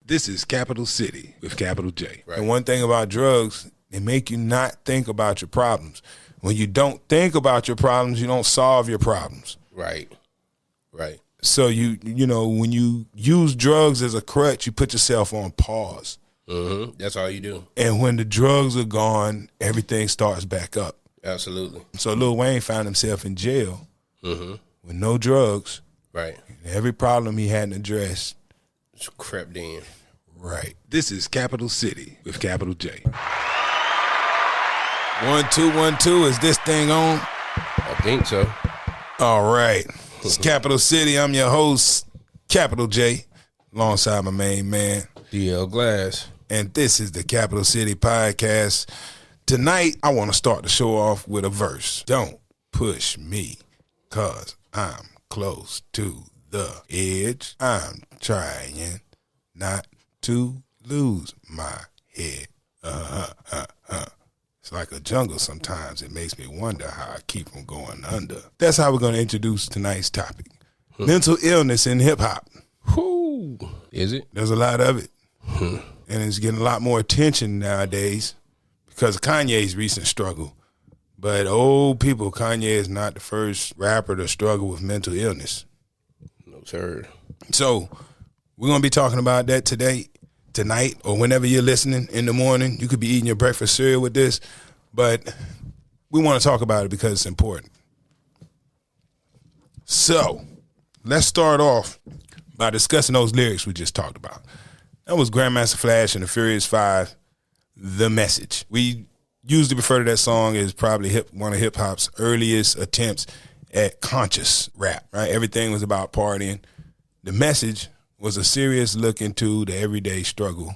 This is Capital City with Capital J. Right. And one thing about drugs, they make you not think about your problems. When you don't think about your problems, you don't solve your problems. Right. Right. So you know, when you use drugs as a crutch, you put yourself on pause. Mm-hmm. That's all you do. And when the drugs are gone, everything starts back up. Absolutely. So Lil Wayne found himself in jail Mm-hmm. with no drugs. Right. Every problem he hadn't addressed. Just crept in. Right. This is Capital City with Capital J. 1 2 1 2. Is this thing on? I think so. All right. It's Capital City. I'm your host, Capital J, alongside my main man. DL Glass. And this is the Capital City Podcast. Tonight, I want to start the show off with a verse. Don't push me, cause I'm close to the edge. I'm trying not to lose my head. It's like a jungle sometimes. It makes me wonder how I keep from going under. That's how we're going to introduce tonight's topic. Mental illness in hip-hop. Whoo. Is it? There's a lot of it. And it's getting a lot more attention nowadays because of Kanye's recent struggle. But old people, Kanye is not the first rapper to struggle with mental illness. No, sir. So we're going to be talking about that tonight, or whenever you're listening in the morning. You could be eating your breakfast cereal with this, but we want to talk about it because it's important. So let's start off by discussing those lyrics we just talked about. That was Grandmaster Flash and the Furious Five, The Message. We usually refer to that song as probably one of hip-hop's earliest attempts at conscious rap, right? Everything was about partying. The Message was a serious look into the everyday struggle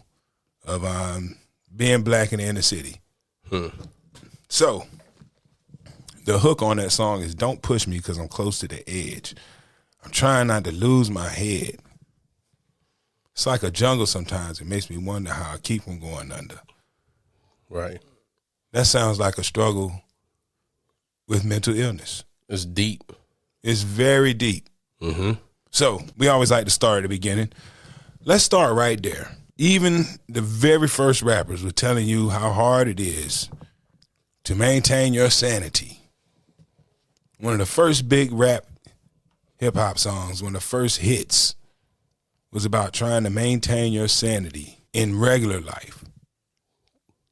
of being black in the inner city. So the hook on that song is "Don't push me because I'm close to the edge. I'm trying not to lose my head. It's like a jungle sometimes. It makes me wonder how I keep from going under." Right. That sounds like a struggle with mental illness. It's deep. It's very deep. Mm-hmm. So we always like to start at the beginning. Let's start right there. Even the very first rappers were telling you how hard it is to maintain your sanity. One of the first big rap hip-hop songs, one of the first hits, was about trying to maintain your sanity in regular life.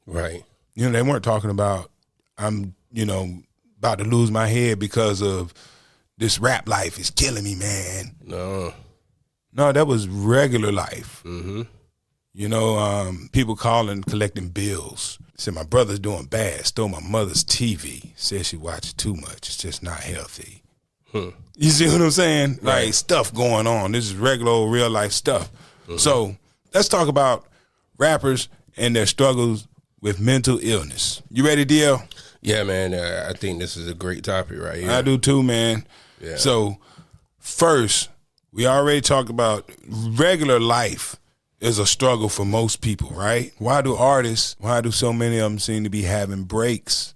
Right. You know, they weren't talking about, I'm, about to lose my head because of this rap life is killing me, man. No, that was regular life. Mm-hmm. People calling, collecting bills. Said my brother's doing bad. Stole my mother's TV. Said she watched too much. It's just not healthy. You see what I'm saying? Right. Like, stuff going on. This is regular old real life stuff. So let's talk about rappers and their struggles with mental illness. You ready, DL? Yeah, man. I think this is a great topic right here. I do too, man. Yeah. So first, we already talked about regular life is a struggle for most people, right? Why do so many of them seem to be having breaks?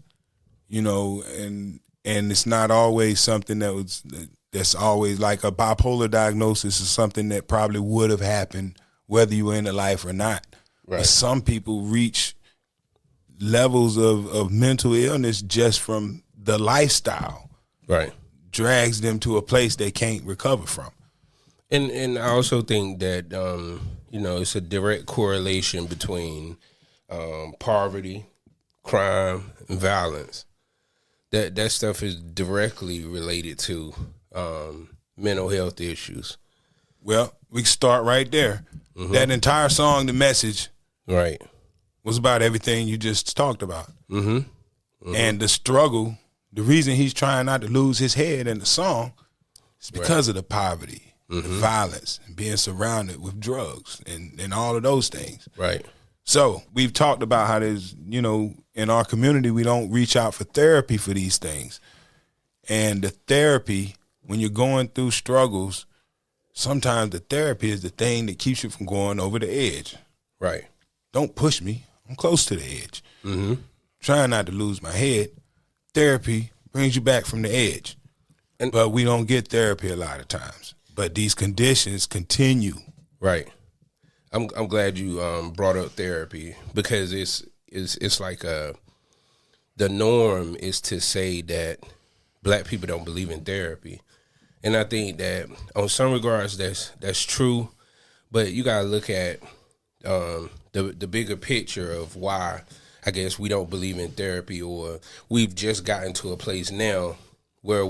And it's not always something that's always like a bipolar diagnosis is something that probably would have happened whether you were in the life or not. Right. But some people reach levels of mental illness just from the lifestyle. Right. Drags them to a place they can't recover from. And I also think that, it's a direct correlation between poverty, crime, and violence. That stuff is directly related to mental health issues. Well, we can start right there. Mm-hmm. That entire song, The Message, right, was about everything you just talked about. Mm-hmm. Mm-hmm. And the struggle, the reason he's trying not to lose his head in the song is because of the poverty, the violence, and being surrounded with drugs and all of those things. Right. So we've talked about how there's, in our community, we don't reach out for therapy for these things. And the therapy, when you're going through struggles, sometimes the therapy is the thing that keeps you from going over the edge. Right. Don't push me. I'm close to the edge. Mm-hmm. Trying not to lose my head. Therapy brings you back from the edge. But we don't get therapy a lot of times. But these conditions continue. Right. I'm glad you brought up therapy, because it's like the norm is to say that black people don't believe in therapy, and I think that on some regards that's true, but you gotta look at the bigger picture of why I guess we don't believe in therapy, or we've just gotten to a place now where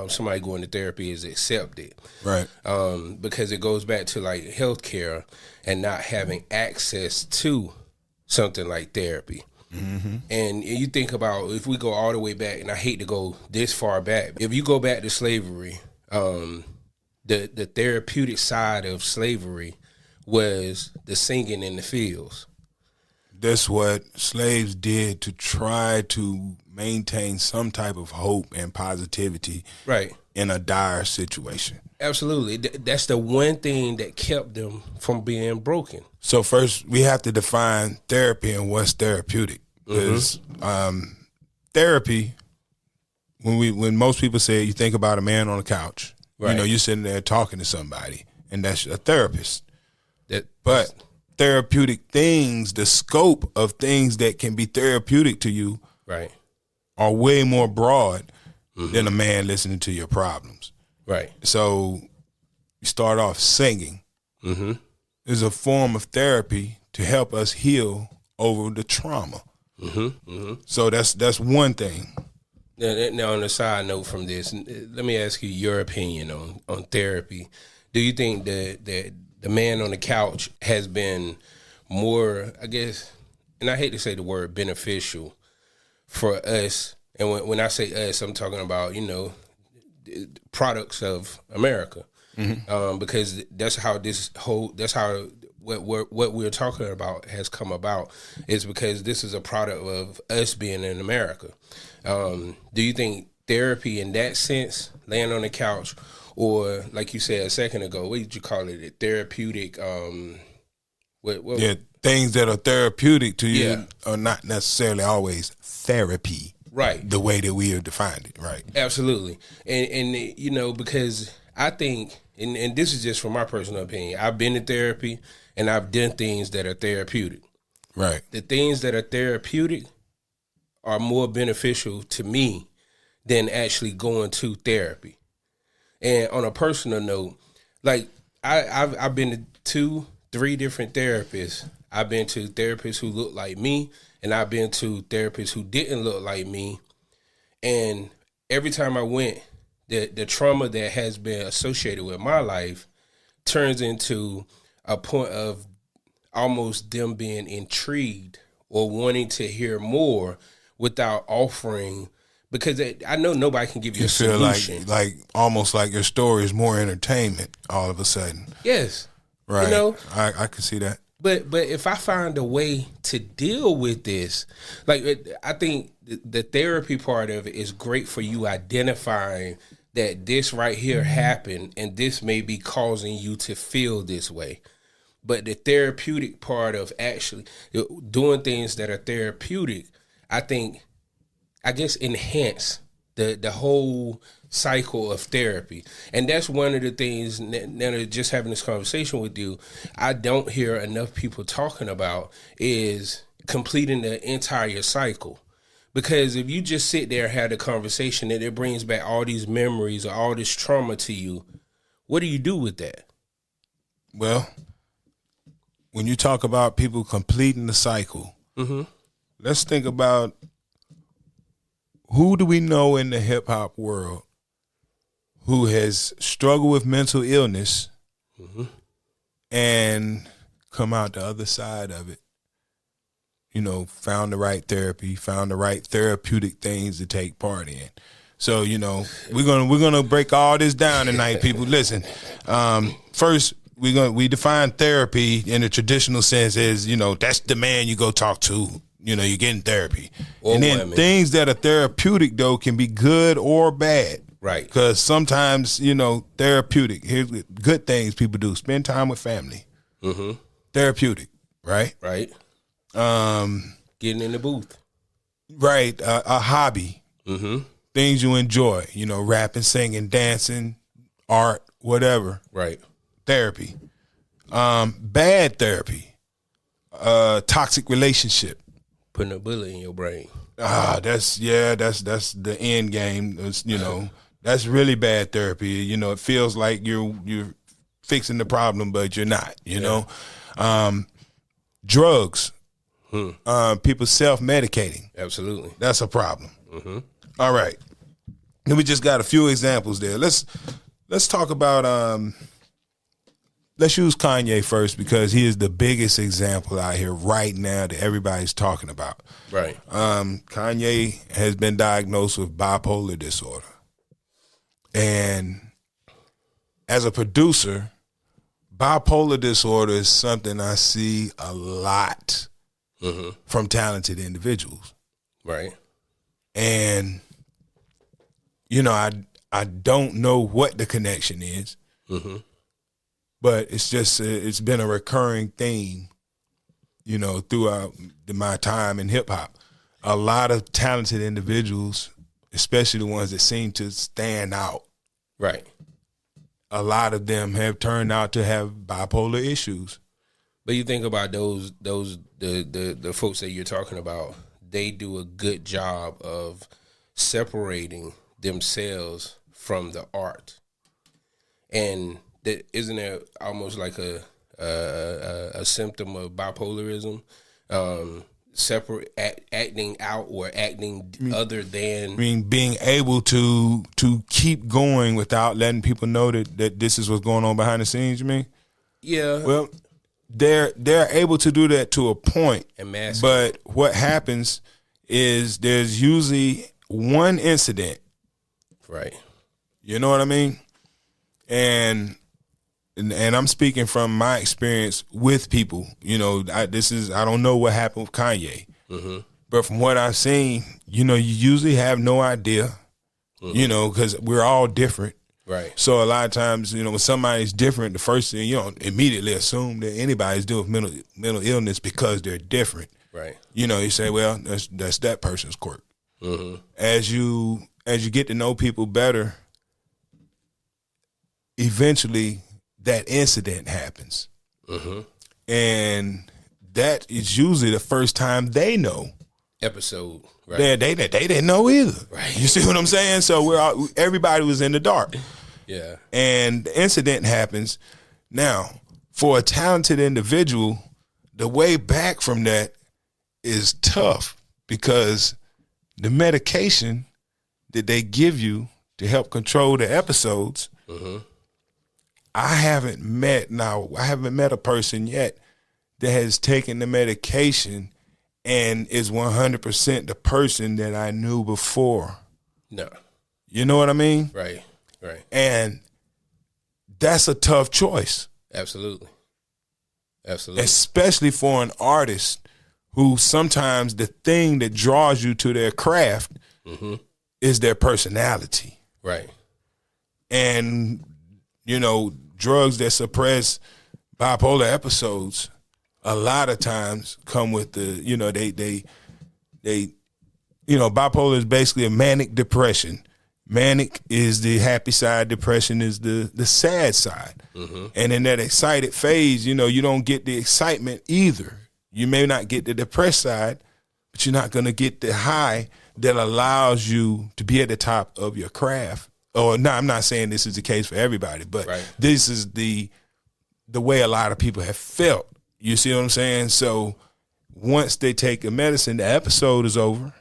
somebody going to therapy is accepted, Right. because it goes back to like healthcare and not having access to something like therapy. Mm-hmm. And you think about, if we go all the way back, and I hate to go this far back, if you go back to slavery, the therapeutic side of slavery was the singing in the fields. That's what slaves did to try to maintain some type of hope and positivity, Right. in a dire situation. Absolutely. That's the one thing that kept them from being broken. So first, we have to define therapy and what's therapeutic. Because therapy, when most people say, you think about a man on a couch, Right. you're sitting there talking to somebody, and that's a therapist. But But therapeutic things, the scope of things that can be therapeutic to you, right. are way more broad than a man listening to your problems. Right. So you start off singing. Mm-hmm. Is a form of therapy to help us heal over the trauma. Mm-hmm. Mm-hmm. So that's one thing. Now, on a side note from this, let me ask you your opinion on therapy. Do you think that the man on the couch has been more, I guess, and I hate to say the word beneficial for us, and when I say us, I'm talking about, products of America, because that's how what we're talking about has come about, is because this is a product of us being in America. Do you think therapy in that sense, laying on the couch, or like you said a second ago, what did you call it? A therapeutic, Yeah, things that are therapeutic to you Yeah. are not necessarily always therapy. Right. The way that we have defined it, right? Absolutely. And because I think, and this is just from my personal opinion, I've been in therapy and I've done things that are therapeutic. Right. The things that are therapeutic are more beneficial to me than actually going to therapy. And on a personal note, like I've been to 2-3 different therapists. I've been to therapists who look like me, and I've been to therapists who didn't look like me. And every time I went, the trauma that has been associated with my life turns into a point of almost them being intrigued or wanting to hear more without offering, because I know nobody can give you You a feel solution. like almost like your story is more entertainment all of a sudden. Yes. Right. I can see that. But if I find a way to deal with this, I think the therapy part of it is great for you identifying that this right here happened and this may be causing you to feel this way. But the therapeutic part of actually doing things that are therapeutic, I guess enhance the whole cycle of therapy. And that's one of the things, now just having this conversation with you, I don't hear enough people talking about is completing the entire cycle. Because if you just sit there and have the conversation and it brings back all these memories or all this trauma to you, what do you do with that? Well, when you talk about people completing the cycle, let's think about, who do we know in the hip hop world who has struggled with mental illness and come out the other side of it? Found the right therapy, found the right therapeutic things to take part in. So, we're gonna break all this down tonight, people. Listen, first we define therapy in the traditional sense as, that's the man you go talk to. You're getting therapy. Or and then women. things that are therapeutic, though, can be good or bad. Right. Because sometimes, therapeutic, here's good things people do. Spend time with family. Therapeutic, right? Right. Getting in the booth. Right. A hobby. Things you enjoy, rapping, singing, dancing, art, whatever. Right. Therapy. Bad therapy, toxic relationship. Putting a bullet in your brain. That's the end game. It's, that's really bad therapy. It feels like you're fixing the problem, but you're not. You know, drugs, people self-medicating. Absolutely, that's a problem. All right, then we just got a few examples there. Let's talk about. Let's use Kanye first because he is the biggest example out here right now that everybody's talking about. Right. Kanye has been diagnosed with bipolar disorder. And as a producer, bipolar disorder is something I see a lot from talented individuals. Right. And, I don't know what the connection is. But it's just it's been a recurring theme, throughout my time in hip hop. A lot of talented individuals, especially the ones that seem to stand out, right? A lot of them have turned out to have bipolar issues. But you think about the folks that you're talking about, they do a good job of separating themselves from the art, and that isn't it almost like a symptom of bipolarism, separate acting out or acting other than being able to keep going without letting people know that this is what's going on behind the scenes. You mean? Yeah. Well, they're able to do that to a point, but what happens is there's usually one incident, right? You know what I mean? And I'm speaking from my experience with people. I don't know what happened with Kanye, but from what I've seen, you usually have no idea, because we're all different. Right. So a lot of times, when somebody's different, the first thing you don't immediately assume that anybody's dealing with mental illness because they're different. Right. You say, well, that's that person's quirk. As you get to know people better, eventually that incident happens. And that is usually the first time they know. Episode. Right. They didn't know either. Right. You see what I'm saying? So everybody was in the dark. Yeah. And the incident happens. Now, for a talented individual, the way back from that is tough because the medication that they give you to help control the episodes, I haven't met a person yet that has taken the medication and is 100% the person that I knew before. No. You know what I mean? Right. And that's a tough choice. Absolutely. Especially for an artist who sometimes the thing that draws you to their craft is their personality. Right. And, drugs that suppress bipolar episodes a lot of times come with the, bipolar is basically a manic depression. Manic is the happy side, depression is the sad side. And in that excited phase, you don't get the excitement either. You may not get the depressed side, but you're not going to get the high that allows you to be at the top of your craft. Or no, I'm not saying this is the case for everybody, but this is the way a lot of people have felt. You see what I'm saying? So once they take the medicine, the episode is over.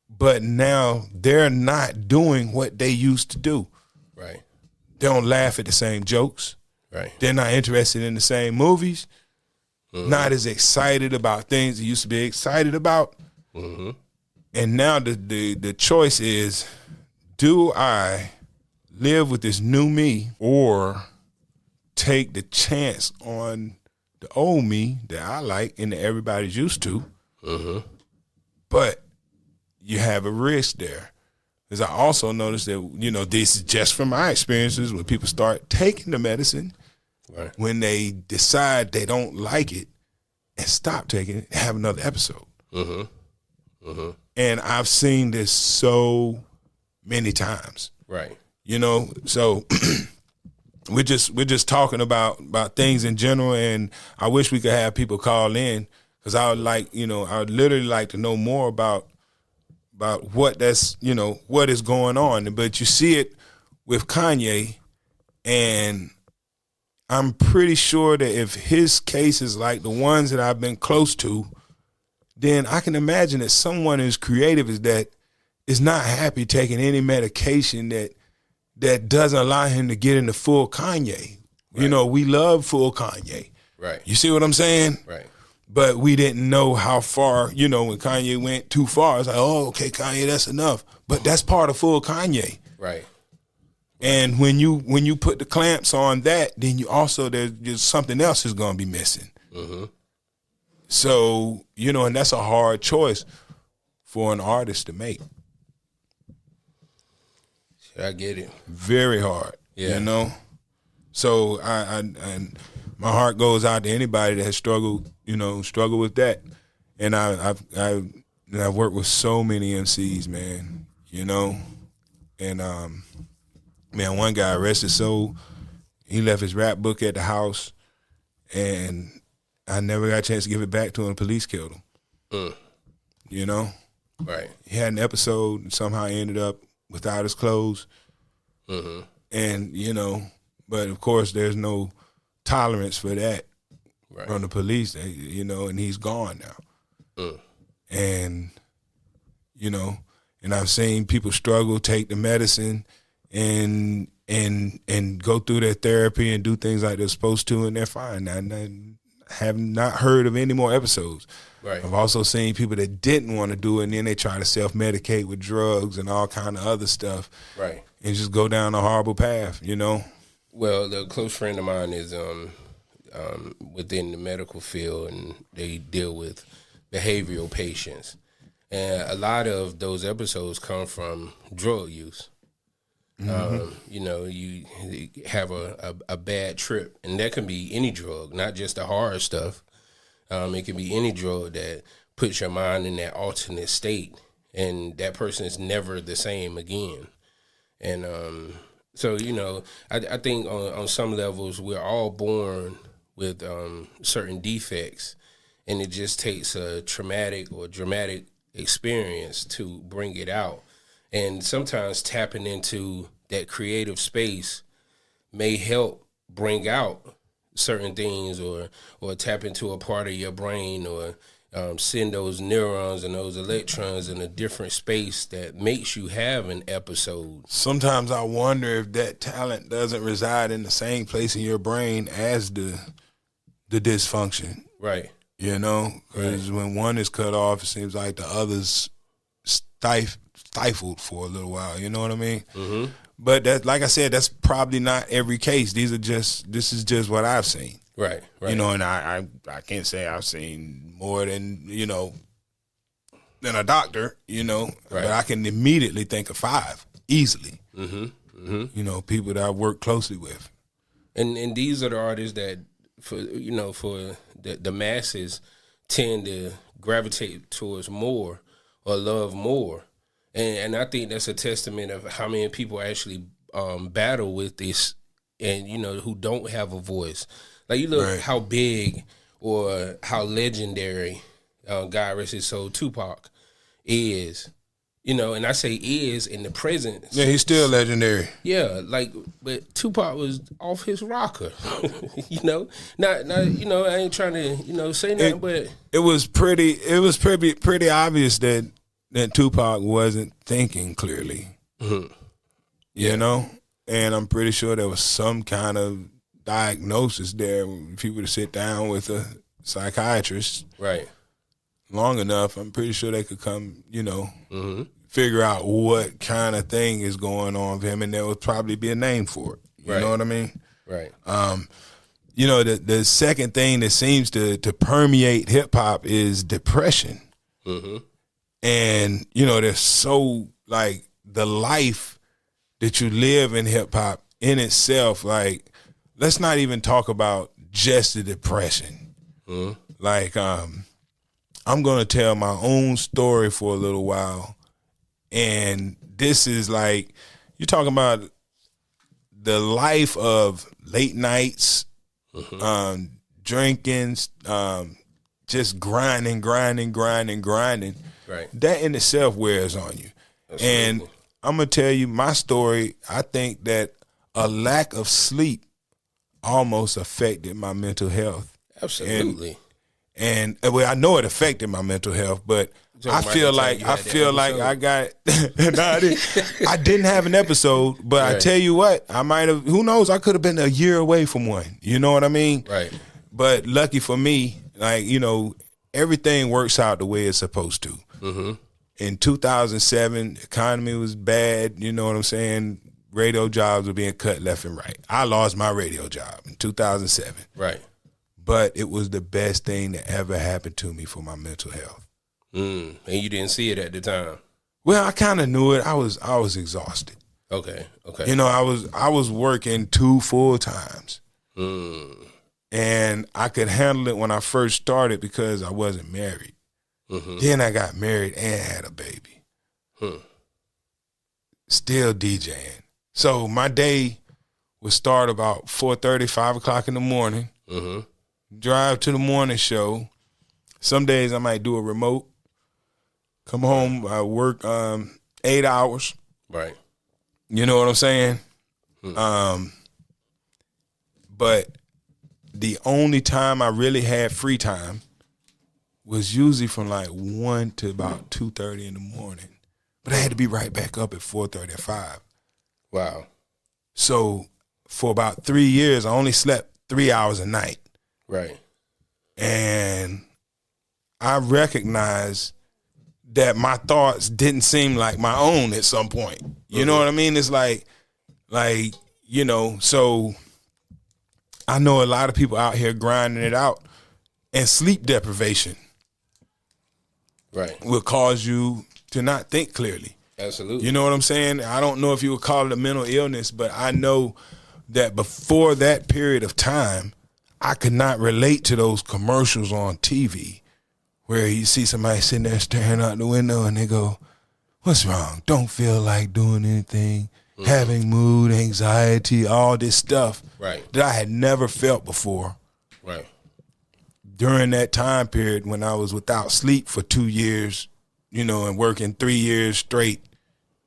But now they're not doing what they used to do. Right. They don't laugh at the same jokes. Right. They're not interested in the same movies. Not as excited about things they used to be excited about. And now the choice is, do I live with this new me or take the chance on the old me that I like and that everybody's used to? But you have a risk there. Because I also noticed that, this is just from my experiences when people start taking the medicine, when they decide they don't like it and stop taking it, have another episode. And I've seen this so many times. Right. So we're just talking about things in general, and I wish we could have people call in because I would literally like to know more about what what is going on. But you see it with Kanye, and I'm pretty sure that if his case is like the ones that I've been close to, then I can imagine that someone as creative as that is not happy taking any medication that doesn't allow him to get into full Kanye. Right. We love full Kanye. Right. You see what I'm saying? Right. But we didn't know how far, when Kanye went too far, it's like, oh, okay, Kanye, that's enough. But that's part of full Kanye. Right. And when you put the clamps on that, then you also there's something else is going to be missing. Mm-hmm. So, and that's a hard choice for an artist to make. I get it. Very hard. Yeah. So and my heart goes out to anybody that has struggled with that. And I've worked with so many MCs, man, And man, one guy, rest his soul, he left his rap book at the house, and I never got a chance to give it back to him. The police killed him. Right. He had an episode and somehow ended up without his clothes. Mm-hmm. And, but of course there's no tolerance for that from the police, and he's gone now. And, and I've seen people struggle, take the medicine and go through their therapy and do things like they're supposed to, and they're fine. I have not heard of any more episodes. Right. I've also seen people that didn't want to do it, and then they try to self-medicate with drugs and all kind of other stuff. Right. And just go down a horrible path, Well, a close friend of mine is within the medical field, and they deal with behavioral patients. And a lot of those episodes come from drug use. Mm-hmm. You have a bad trip, and that can be any drug, not just the hard stuff. It can be any drug that puts your mind in that alternate state, and that person is never the same again. And so, I think on some levels we're all born with certain defects, and it just takes a traumatic or dramatic experience to bring it out. And sometimes tapping into that creative space may help bring out certain things, or tap into a part of your brain, or send those neurons and those electrons in a different space that makes you have an episode. Sometimes I wonder if that talent doesn't reside in the same place in your brain as the dysfunction. Right. Because when one is cut off, it seems like the other's stifled for a little while. You know what I mean? Mm-hmm. But that, like I said, that's probably not every case. This is just what I've seen. Right. And I can't say I've seen more than, than a doctor, but I can immediately think of 5 easily. Mm-hmm. Mm-hmm. People that I work closely with. And these are the artists that, for the masses tend to gravitate towards more or love more. And I think that's a testament of how many people actually battle with this, and who don't have a voice. Like, you look how big or how legendary, God rest his soul, Tupac is. And I say is in the present. Yeah, he's still legendary. Yeah, but Tupac was off his rocker. Not I ain't trying to say nothing, but it was pretty obvious that Tupac wasn't thinking clearly. Mm-hmm. And I'm pretty sure there was some kind of diagnosis there. If you were to sit down with a psychiatrist long enough, I'm pretty sure they could come, mm-hmm. figure out what kind of thing is going on with him, and there would probably be a name for it. You know what I mean? Right. The second thing that seems to permeate hip hop is depression. Mm-hmm. And, there's so, the life that you live in hip hop in itself, let's not even talk about just the depression. Mm-hmm. I'm going to tell my own story for a little while. And this is you're talking about the life of late nights, drinking, just grinding. Right. That in itself wears on you. Absolutely. And I'm gonna tell you my story. I think that a lack of sleep almost affected my mental health. Absolutely. And well, I know it affected my mental health, but I feel like I got. No, I didn't have an episode, but I tell you what, I might have. Who knows? I could have been a year away from one. You know what I mean? Right. But lucky for me, like, you know, everything works out the way it's supposed to. Mm-hmm. In 2007, the economy was bad. You know what I'm saying? Radio jobs were being cut left and right. I lost my radio job in 2007. Right. But it was the best thing that ever happened to me for my mental health. And you didn't see it at the time. Well, I kind of knew it. I was exhausted. Okay. You know, I was working 2 full times. And I could handle it when I first started because I wasn't married. Then I got married and had a baby. Still DJing. So my day would start about 4:30, 5 o'clock in the morning. Drive to the morning show. Some days I might do a remote. Come home, I work 8 hours. Right. You know what I'm saying? But the only time I really had free time was usually from like 1 to about 2:30 in the morning. But I had to be right back up at 4:30 or 5. Wow. So for about 3 years, I only slept 3 hours a night. Right. And I recognized that my thoughts didn't seem like my own at some point. You know what I mean? It's like, you know, so I know a lot of people out here grinding it out, and sleep deprivation will cause you to not think clearly. Absolutely. You know what I'm saying? I don't know if you would call it a mental illness, but I know that before that period of time, I could not relate to those commercials on TV where you see somebody sitting there staring out the window and they go, "What's wrong? Don't feel like doing anything, having mood, anxiety, all this stuff that I had never felt before." Right. During that time period when I was without sleep for 2 years, you know, and working 3 years straight,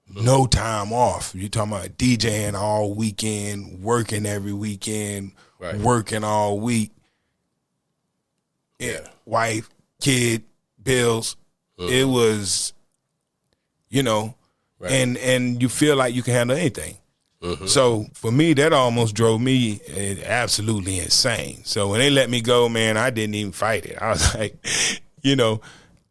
no time off. You're talking about DJing all weekend, working every weekend, working all week. Yeah. Wife, kid, bills. It was, you know, and you feel like you can handle anything. So for me, that almost drove me absolutely insane. So when they let me go, man, I didn't even fight it. I was like, you know,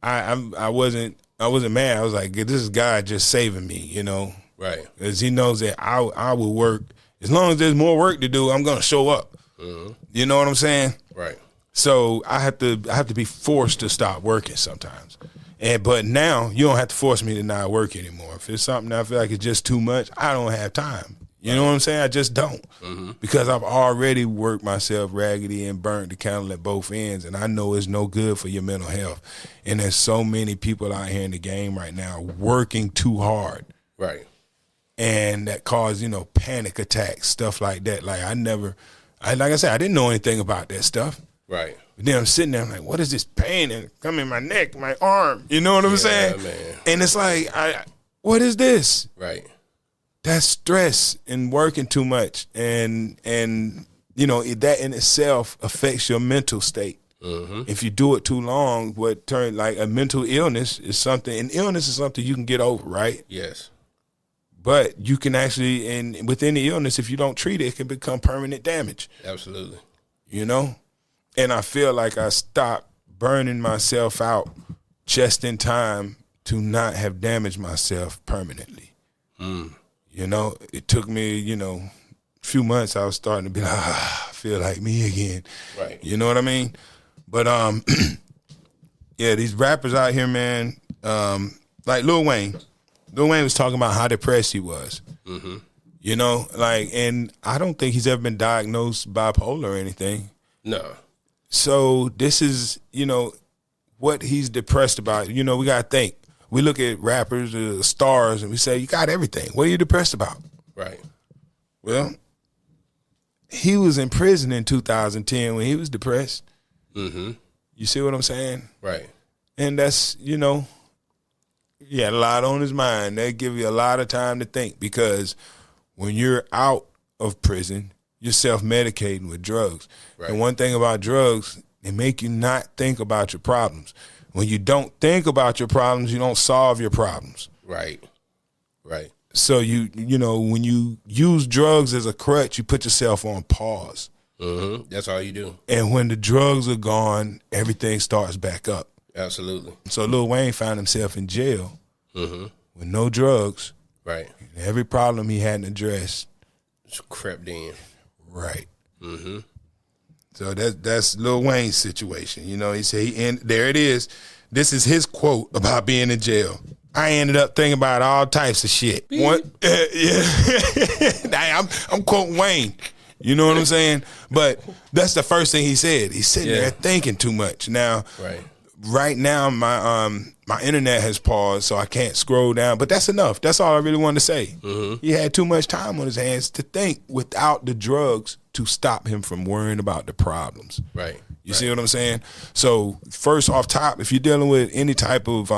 I wasn't mad. I was like, this is God just saving me, you know. Right. Because he knows that I will work. As long as there's more work to do, I'm going to show up. You know what I'm saying? Right. So I have to be forced to stop working sometimes. But now you don't have to force me to not work anymore. If it's something I feel like it's just too much, I don't have time. You know what I'm saying? I just don't. Because I've already worked myself raggedy and burnt the candle at both ends, and I know it's no good for your mental health. And there's so many people out here in the game right now working too hard. Right. And that cause, you know, panic attacks, stuff like that. Like like I said, I didn't know anything about that stuff. Right. But then I'm sitting there, I'm like, what is this pain and come in my neck, my arm? You know what I'm saying? Man. And it's like, what is this? Right. That's stress and working too much. And you know, that in itself affects your mental state. If you do it too long, what turn like a mental illness is something, and illness is something you can get over, right? Yes. But you can actually, and within the illness, if you don't treat it, it can become permanent damage. Absolutely. You know? And I feel like I stopped burning myself out just in time to not have damaged myself permanently. You know, it took me, you know, a few months. I was starting to be like, I feel like me again. Right. You know what I mean? But yeah, these rappers out here, man, like Lil Wayne. Lil Wayne was talking about how depressed he was. You know, like, and I don't think he's ever been diagnosed bipolar or anything. No. So this is, you know, what he's depressed about. You know, we got to think. We look at rappers, stars, and we say, you got everything. What are you depressed about? Right. Well, he was in prison in 2010 when he was depressed. Mm-hmm. You see what I'm saying? Right. And that's, he had a lot on his mind. That give you a lot of time to think, because when you're out of prison, you're self-medicating with drugs. Right. And one thing about drugs, they make you not think about your problems. When you don't think about your problems, you don't solve your problems. Right. Right. So when you use drugs as a crutch, you put yourself on pause. Mm-hmm. That's all you do. And when the drugs are gone, everything starts back up. Absolutely. So Lil Wayne found himself in jail with no drugs. Right. And every problem he hadn't addressed just crept in. Right. Mm-hmm. So that's Lil Wayne's situation. He said there it is. This is his quote about being in jail. I ended up thinking about all types of shit. I'm quoting Wayne. You know what I'm saying? But that's the first thing he said. He's sitting there thinking too much. Now, right now, my internet has paused, so I can't scroll down. But that's enough. That's all I really wanted to say. Mm-hmm. He had too much time on his hands to think without the drugs to stop him from worrying about the problems. Right. You see what I'm saying? So first off top, if you're dealing with any type of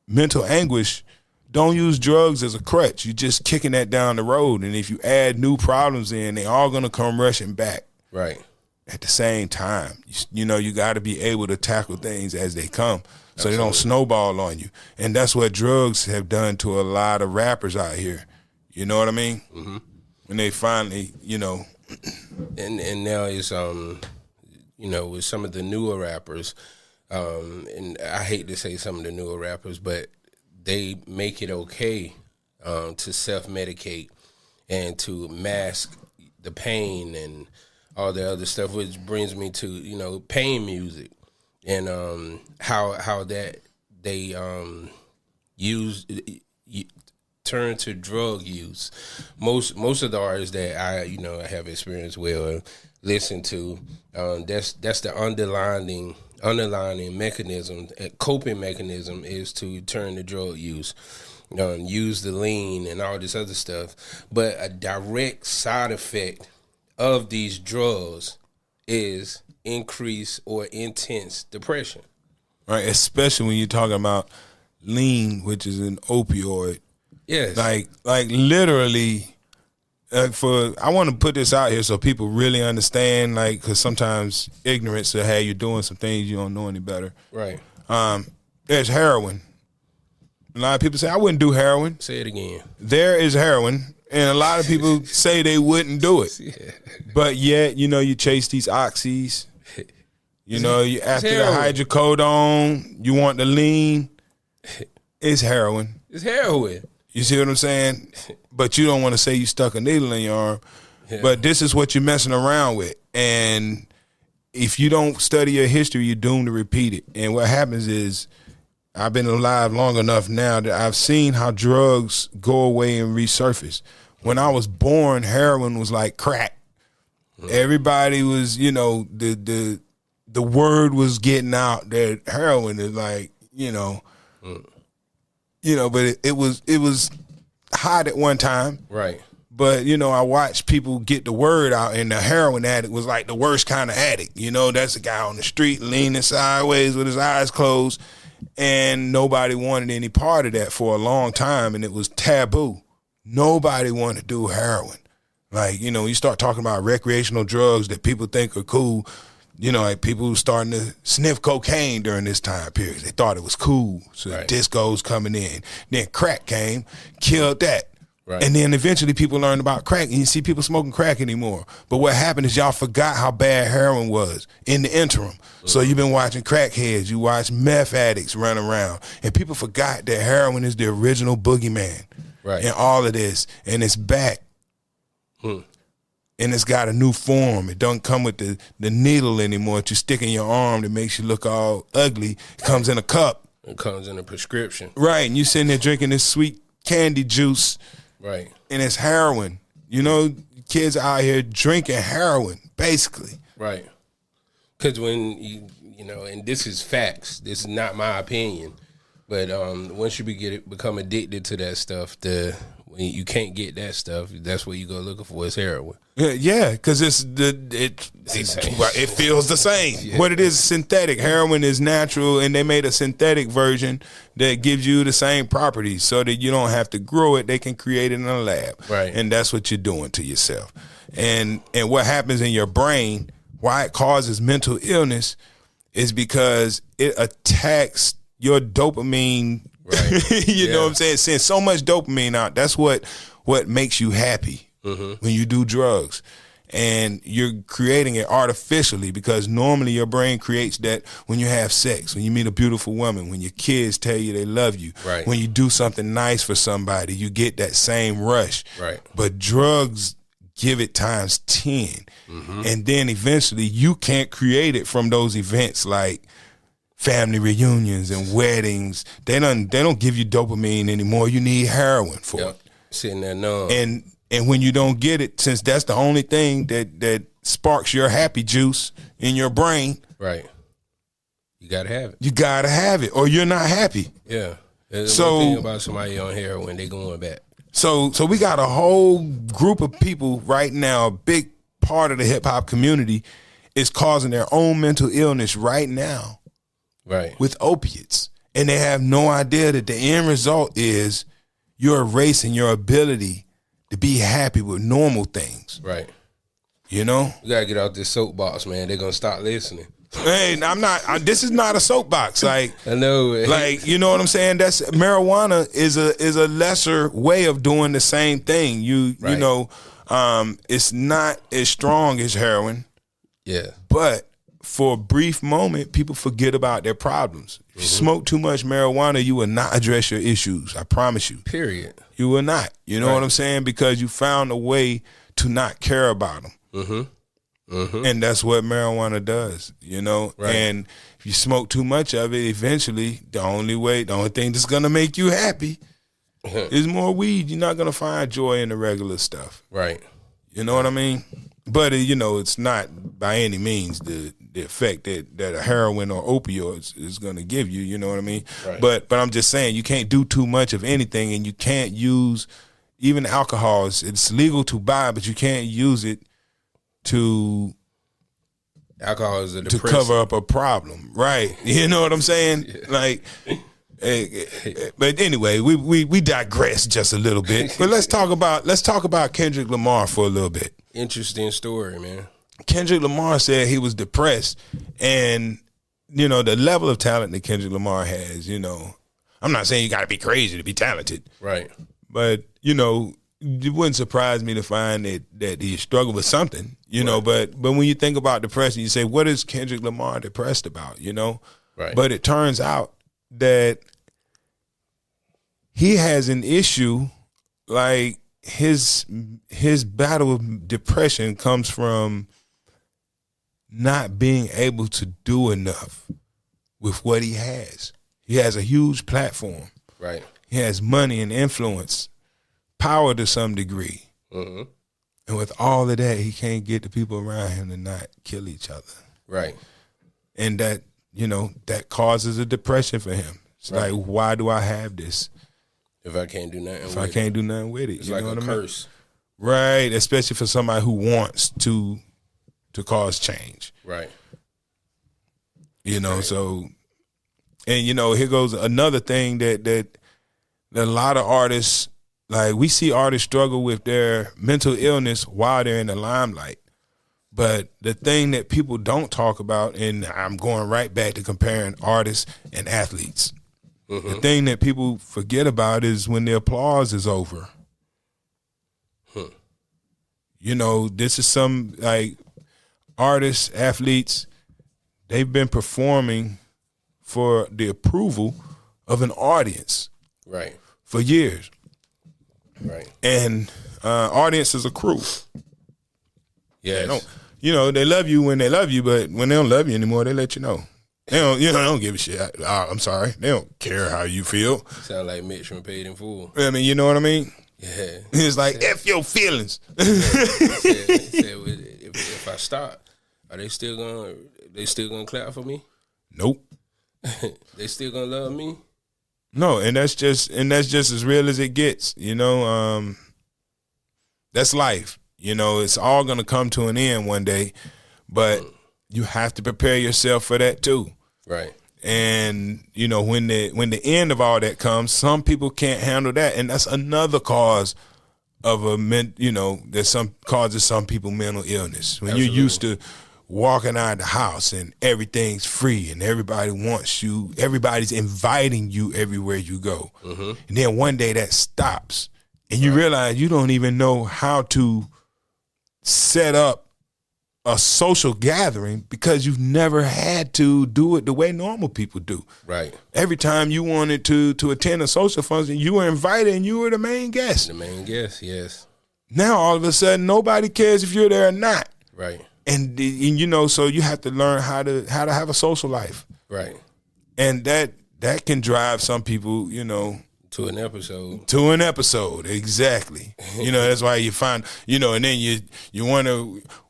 mental anguish, don't use drugs as a crutch. You're just kicking that down the road. And if you add new problems in, they all going to come rushing back. Right. At the same time, you got to be able to tackle things as they come so they don't snowball on you. And that's what drugs have done to a lot of rappers out here. You know what I mean? Mm-hmm. When they finally, And now it's, with some of the newer rappers, and I hate to say some of the newer rappers, but they make it okay to self-medicate and to mask the pain and all the other stuff, which brings me to, pain music and how that they turn to drug use. Most of the artists that I have experienced with or listen to, that's the underlying mechanism, coping mechanism is to turn to drug use. Use the lean and all this other stuff. But a direct side effect of these drugs is increased or intense depression. Right, especially when you're talking about lean, which is an opioid. Yes. Like literally, I want to put this out here so people really understand, because sometimes ignorance will have you doing some things you don't know any better. Right. There's heroin. A lot of people say, I wouldn't do heroin. Say it again. There is heroin, and a lot of people say they wouldn't do it. Yeah. But yet, you chase these oxys. You after the hydrocodone, you want the lean. It's heroin. It's heroin. You see what I'm saying? But you don't want to say you stuck a needle in your arm. Yeah. But this is what you're messing around with. And if you don't study your history, you're doomed to repeat it. And what happens is, I've been alive long enough now that I've seen how drugs go away and resurface. When I was born, heroin was like crack. Everybody was, the word was getting out that heroin is like, but it was hot at one time. Right. But, I watched people get the word out, and the heroin addict was like the worst kind of addict. That's a guy on the street leaning sideways with his eyes closed, and nobody wanted any part of that for a long time, and it was taboo. Nobody wanted to do heroin. You start talking about recreational drugs that people think are cool. People starting to sniff cocaine during this time period. They thought it was cool. So disco's coming in. Then crack came, killed that. Right. And then eventually people learned about crack, and you see people smoking crack anymore. But what happened is y'all forgot how bad heroin was in the interim. So you've been watching crackheads, you watch meth addicts run around, and people forgot that heroin is the original boogeyman in all of this, and it's back. And it's got a new form. It don't come with the needle anymore that you stick in your arm that makes you look all ugly. It comes in a cup. It comes in a prescription. Right, and you sitting there drinking this sweet candy juice. Right. And it's heroin. Kids out here drinking heroin, basically. Right. Because when, and this is facts. This is not my opinion. But once you become addicted to that stuff, when you can't get that stuff, that's what you go looking for is heroin. Yeah, because it feels the same. Yeah. What it is synthetic. Heroin is natural, and they made a synthetic version that gives you the same properties, so that you don't have to grow it. They can create it in a lab, right? And that's what you're doing to yourself. And what happens in your brain, why it causes mental illness, is because it attacks your dopamine. Right. You know what I'm saying? Sends so much dopamine out. That's what makes you happy when you do drugs. And you're creating it artificially, because normally your brain creates that when you have sex, when you meet a beautiful woman, when your kids tell you they love you, right. When you do something nice for somebody, you get that same rush. Right. But drugs give it times 10. And then eventually you can't create it from those events like family reunions and weddings. They don't give you dopamine anymore. You need heroin for it. Sitting there numb. And when you don't get it, since that's the only thing that sparks your happy juice in your brain, right? You gotta have it. You gotta have it, or you're not happy. Yeah. There's one thing about somebody on heroin, they going back. So we got a whole group of people right now. A big part of the hip hop community is causing their own mental illness right now. Right. With opiates. And they have no idea that the end result is you're erasing your ability to be happy with normal things. Right. You know? You gotta get out this soapbox, man. They're gonna start listening. Hey, this is not a soapbox. Like, I know. Like, you know what I'm saying? That's marijuana is a lesser way of doing the same thing. You know, it's not as strong as heroin. Yeah. But for a brief moment, people forget about their problems. If you smoke too much marijuana, you will not address your issues. I promise you. Period. You will not. You know what I'm saying? Because you found a way to not care about them. And that's what marijuana does, you know? Right. And if you smoke too much of it, eventually, the only thing that's going to make you happy is more weed. You're not going to find joy in the regular stuff. Right. You know what I mean? But, you know, it's not by any means the effect that a heroin or opioids is going to give you, you know what I mean? Right. But I'm just saying, you can't do too much of anything, and you can't use, even alcohol, it's legal to buy, but you can't use it to alcohol is a depressant. To cover up a problem, right? You know what I'm saying? Yeah. Like, but anyway, we digress just a little bit. But let's talk about Kendrick Lamar for a little bit. Interesting story, man. Kendrick Lamar said he was depressed, and you know the level of talent that Kendrick Lamar has. You know, I'm not saying you got to be crazy to be talented, right? But you know, it wouldn't surprise me to find that he struggled with something, you know. But when you think about depression, you say, what is Kendrick Lamar depressed about, you know? Right. But it turns out that he has an issue, like his battle of depression comes from not being able to do enough with what he has. He has a huge platform. Right. He has money and influence. Power to some degree. And with all of that, he can't get the people around him to not kill each other. Right. And that, you know, that causes a depression for him. It's like, why do I have this? If I can't do nothing if I can't do nothing with it. It's you like know a what curse. I mean? Right. Especially for somebody who wants to cause change. Right. You know, so, and you know, here goes another thing that a lot of artists, like we see artists struggle with their mental illness while they're in the limelight. But the thing that people don't talk about, and I'm going right back to comparing artists and athletes. The thing that people forget about is when the applause is over. You know, this is some, like, artists, athletes, they've been performing for the approval of an audience. Right. For years. Right. And audience is a crew. Yeah. You know, they love you when they love you, but when they don't love you anymore, they let you know. They don't give a shit. I'm sorry. They don't care how you feel. Sound like Mitch from Paid in Full. I mean, you know what I mean? Yeah. It's like, F your feelings. If I stop, are they still gonna clap for me? Nope. They still gonna love me? No, and that's just as real as it gets. That's life. It's all gonna come to an end one day, but you have to prepare yourself for that too. Right. And when the end of all that comes, some people can't handle that, and that's another cause of that causes some people mental illness. When Absolutely. you're used to walking out of the house and everything's free and everybody wants you, everybody's inviting you everywhere you go. Mm-hmm. And then one day that stops and you realize you don't even know how to set up a social gathering because you've never had to do it the way normal people do. Right. Every time you wanted to attend a social function, you were invited and you were the main guest. The main guest, yes. Now all of a sudden nobody cares if you're there or not. Right. And so you have to learn how to have a social life. Right. And that can drive some people, to an episode. Exactly. That's why you find, and then you wonder,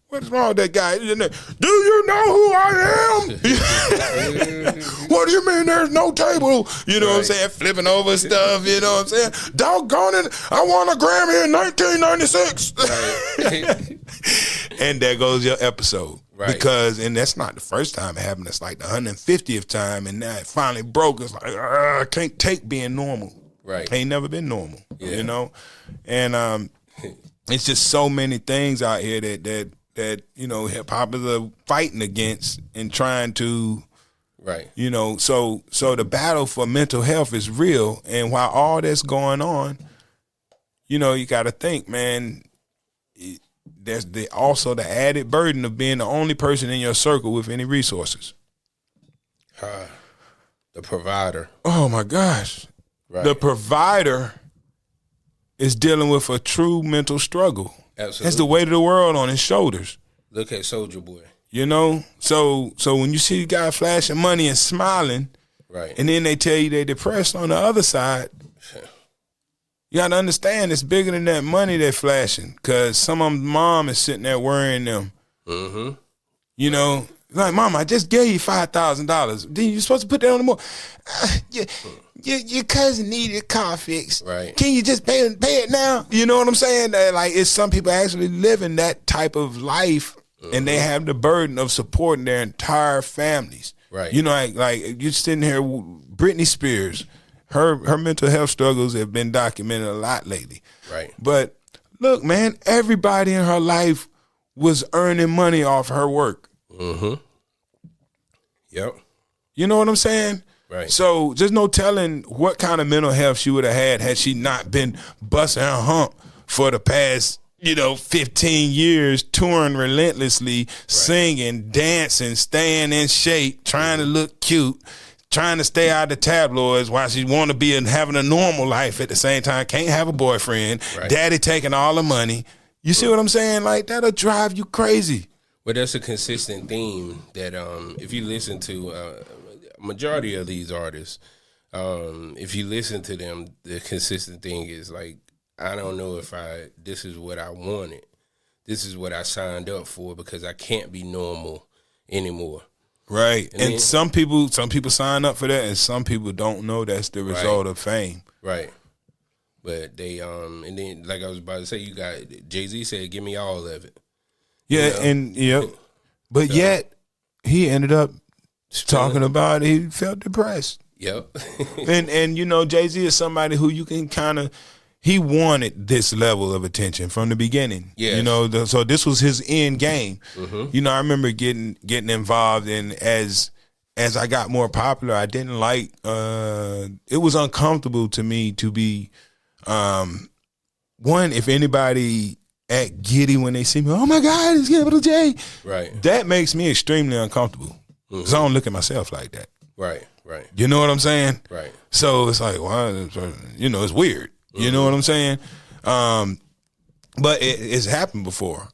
what's wrong with that guy? Do you know who I am? What do you mean there's no table? You know what I'm saying? Flipping over stuff, you know what I'm saying? Doggone it, I won a Grammy in 1996. Right. And there goes your episode. Right. And that's not the first time it happened. It's like the 150th time, and now it finally broke. It's like, I can't take being normal. Right. Ain't never been normal, And it's just so many things out here that hip hop is fighting against and trying to, right. So the battle for mental health is real, and while all that's going on, you got to think, man. There's also the added burden of being the only person in your circle with any resources. The provider. Oh my gosh. Right. The provider is dealing with a true mental struggle. Absolutely. That's the weight of the world on his shoulders. Look at Soulja Boy. So when you see the guy flashing money and smiling, right, and then they tell you they're depressed on the other side, you got to understand it's bigger than that money they're flashing, because some of them mom is sitting there worrying them. Mm-hmm. Like, Mama, I just gave you $5,000. Then you supposed to put that on the more. Your cousin needed a car fix. Right. Can you just pay it now? You know what I'm saying? Like, it's some people actually living that type of life, and they have the burden of supporting their entire families. Right. Like you're sitting here, Britney Spears. Her mental health struggles have been documented a lot lately. Right. But look, man, everybody in her life was earning money off her work. Mm-hmm. Yep. You know what I'm saying? Right. So there's no telling what kind of mental health she would have had she not been busting her hump for the past, 15 years, touring relentlessly, singing, dancing, staying in shape, trying to look cute, trying to stay out of the tabloids while she want to be having a normal life at the same time, can't have a boyfriend, daddy taking all the money. You see what I'm saying? Like, that'll drive you crazy. Well, that's a consistent theme that if you listen to majority of these artists, if you listen to them, the consistent thing is like, I don't know if this is what I wanted. This is what I signed up for, because I can't be normal anymore. Right. And some people sign up for that, and some people don't know that's the result of fame. Right. But they and then, like I was about to say, you got Jay-Z said, "Give me all of it." Yeah, but yet he ended up talking about he felt depressed. Yep. and Jay-Z is somebody who you can kind of, he wanted this level of attention from the beginning. Yeah. So this was his end game. Mm-hmm. I remember getting involved in, as I got more popular, I didn't like, it was uncomfortable to me to be, one, if anybody act giddy when they see me, oh my God, it's Capital J. Right. That makes me extremely uncomfortable, because I don't look at myself like that. Right. You know what I'm saying? Right. So it's like, well, it's weird. You know what I'm saying? But it's happened before.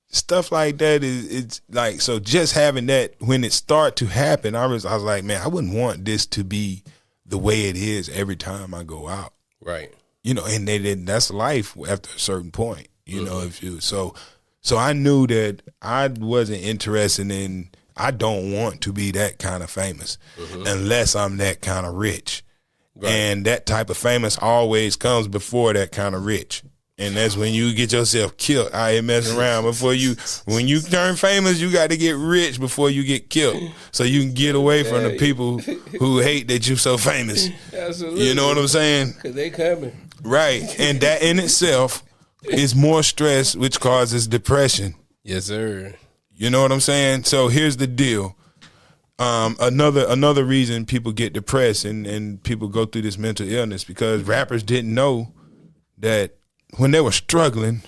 Stuff like that it's like, so just having that, when it start to happen, I was like, man, I wouldn't want this to be the way it is every time I go out. Right. And that's life after a certain point. If you so I knew that I wasn't interested in I don't want to be that kind of famous unless I'm that kind of rich. Right. And that type of famous always comes before that kind of rich. And that's when you get yourself killed out here messing around. When you turn famous, you got to get rich before you get killed, so you can get away from the people who hate that you're so famous. Absolutely. You know what I'm saying? Because they coming. Right. And that in itself is more stress, which causes depression. Yes, sir. You know what I'm saying? So here's the deal. Another reason people get depressed and people go through this mental illness, because rappers didn't know that when they were struggling,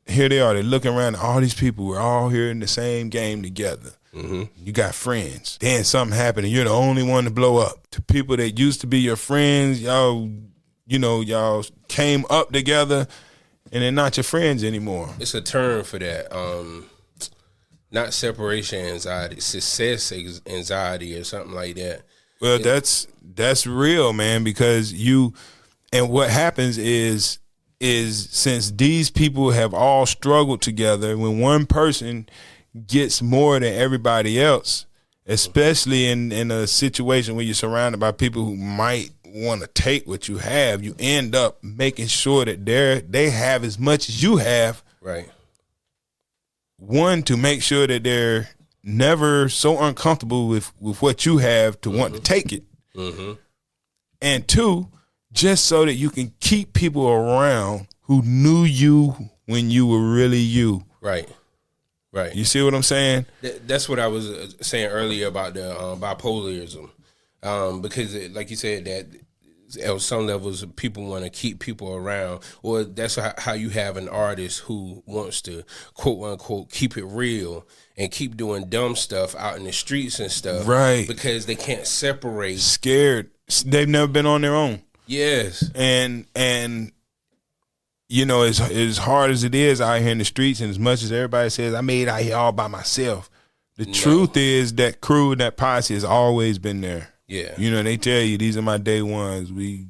here they are, they're looking around, all these people were all here in the same game together. Mm-hmm. You got friends. Then something happened and you're the only one to blow up. To people that used to be your friends, y'all came up together and they're not your friends anymore. It's a term for that. Not separation anxiety, success anxiety or something like that. Well, that's real, man, because and what happens is since these people have all struggled together, when one person gets more than everybody else, especially in a situation where you're surrounded by people who might want to take what you have, you end up making sure that they have as much as you have. Right. One, to make sure that they're never so uncomfortable with what you have to want to take it. Mm-hmm. And two, just so that you can keep people around who knew you when you were really you. Right. Right. You see what I'm saying? That's what I was saying earlier about the bipolarism. Because, like you said, that at some levels people want to keep people around, or that's how you have an artist who wants to, quote unquote, keep it real and keep doing dumb stuff out in the streets and stuff. Right. Because they can't separate. Scared. They've never been on their own. Yes. And you know, as hard as it is out here in the streets, and as much as everybody says, I made it out here all by myself, the truth is that crew, that posse has always been there. Yeah. You know, they tell you, these are my day ones. We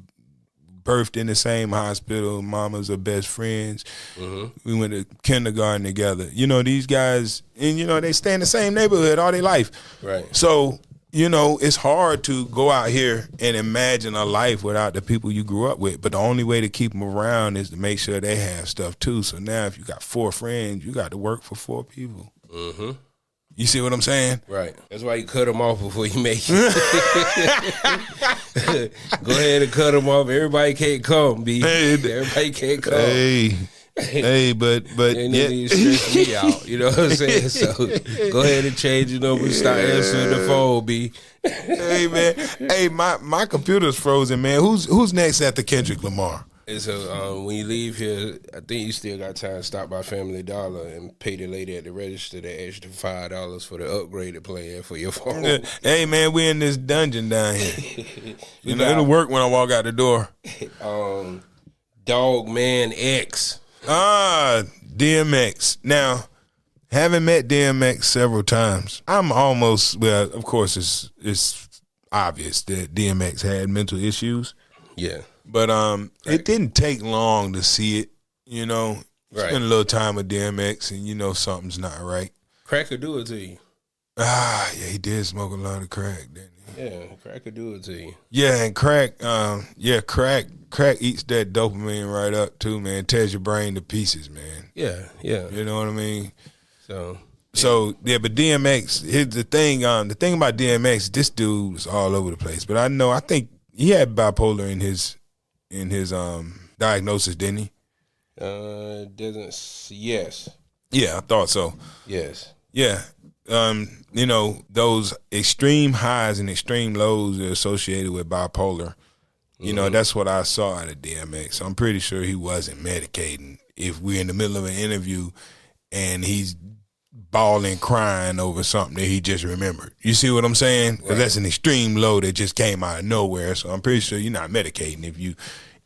birthed in the same hospital. Mamas are best friends. Mm-hmm. We went to kindergarten together. You know, these guys, and, you know, they stay in the same neighborhood all their life. Right. So, you know, it's hard to go out here and imagine a life without the people you grew up with. But the only way to keep them around is to make sure they have stuff, too. So now if you got 4 friends, you got to work for 4 people. Mm-hmm. You see what I'm saying? Right. That's why you cut them off before you make it. Go ahead and cut them off. Everybody can't come, B. Everybody can't come. Hey, but they need to stress me out. You know what I'm saying? So go ahead and change your number and start answering the phone, B. Hey, man. Hey, my computer's frozen, man. Who's next after Kendrick Lamar? And so when you leave here, I think you still got time to stop by Family Dollar and pay the lady at the register the extra $5 for the upgraded plan for your phone. Hey, man, we in this dungeon down here. You know, it'll work when I walk out the door. Dog Man X. DMX. Now, having met DMX several times, I'm almost, well, of course, it's obvious that DMX had mental issues. Yeah. But it didn't take long to see it, you know. Spend a little time with DMX and you know something's not right. Crack could do it to you. Yeah, he did smoke a lot of crack, didn't he? Yeah, crack could do it to you. Yeah, and crack eats that dopamine right up too, man. Tears your brain to pieces, man. Yeah. You know what I mean? So but DMX, here's the thing about DMX, this dude is all over the place. But I think he had bipolar in his diagnosis, didn't he? Yes. Yeah, I thought so. Yes. Yeah. You know, those extreme highs and extreme lows are associated with bipolar. You know, that's what I saw out of DMX. I'm pretty sure he wasn't medicating. If we're in the middle of an interview and he's bawling, crying over something that he just remembered. You see what I'm saying? Because that's an extreme low that just came out of nowhere. So I'm pretty sure you're not medicating if you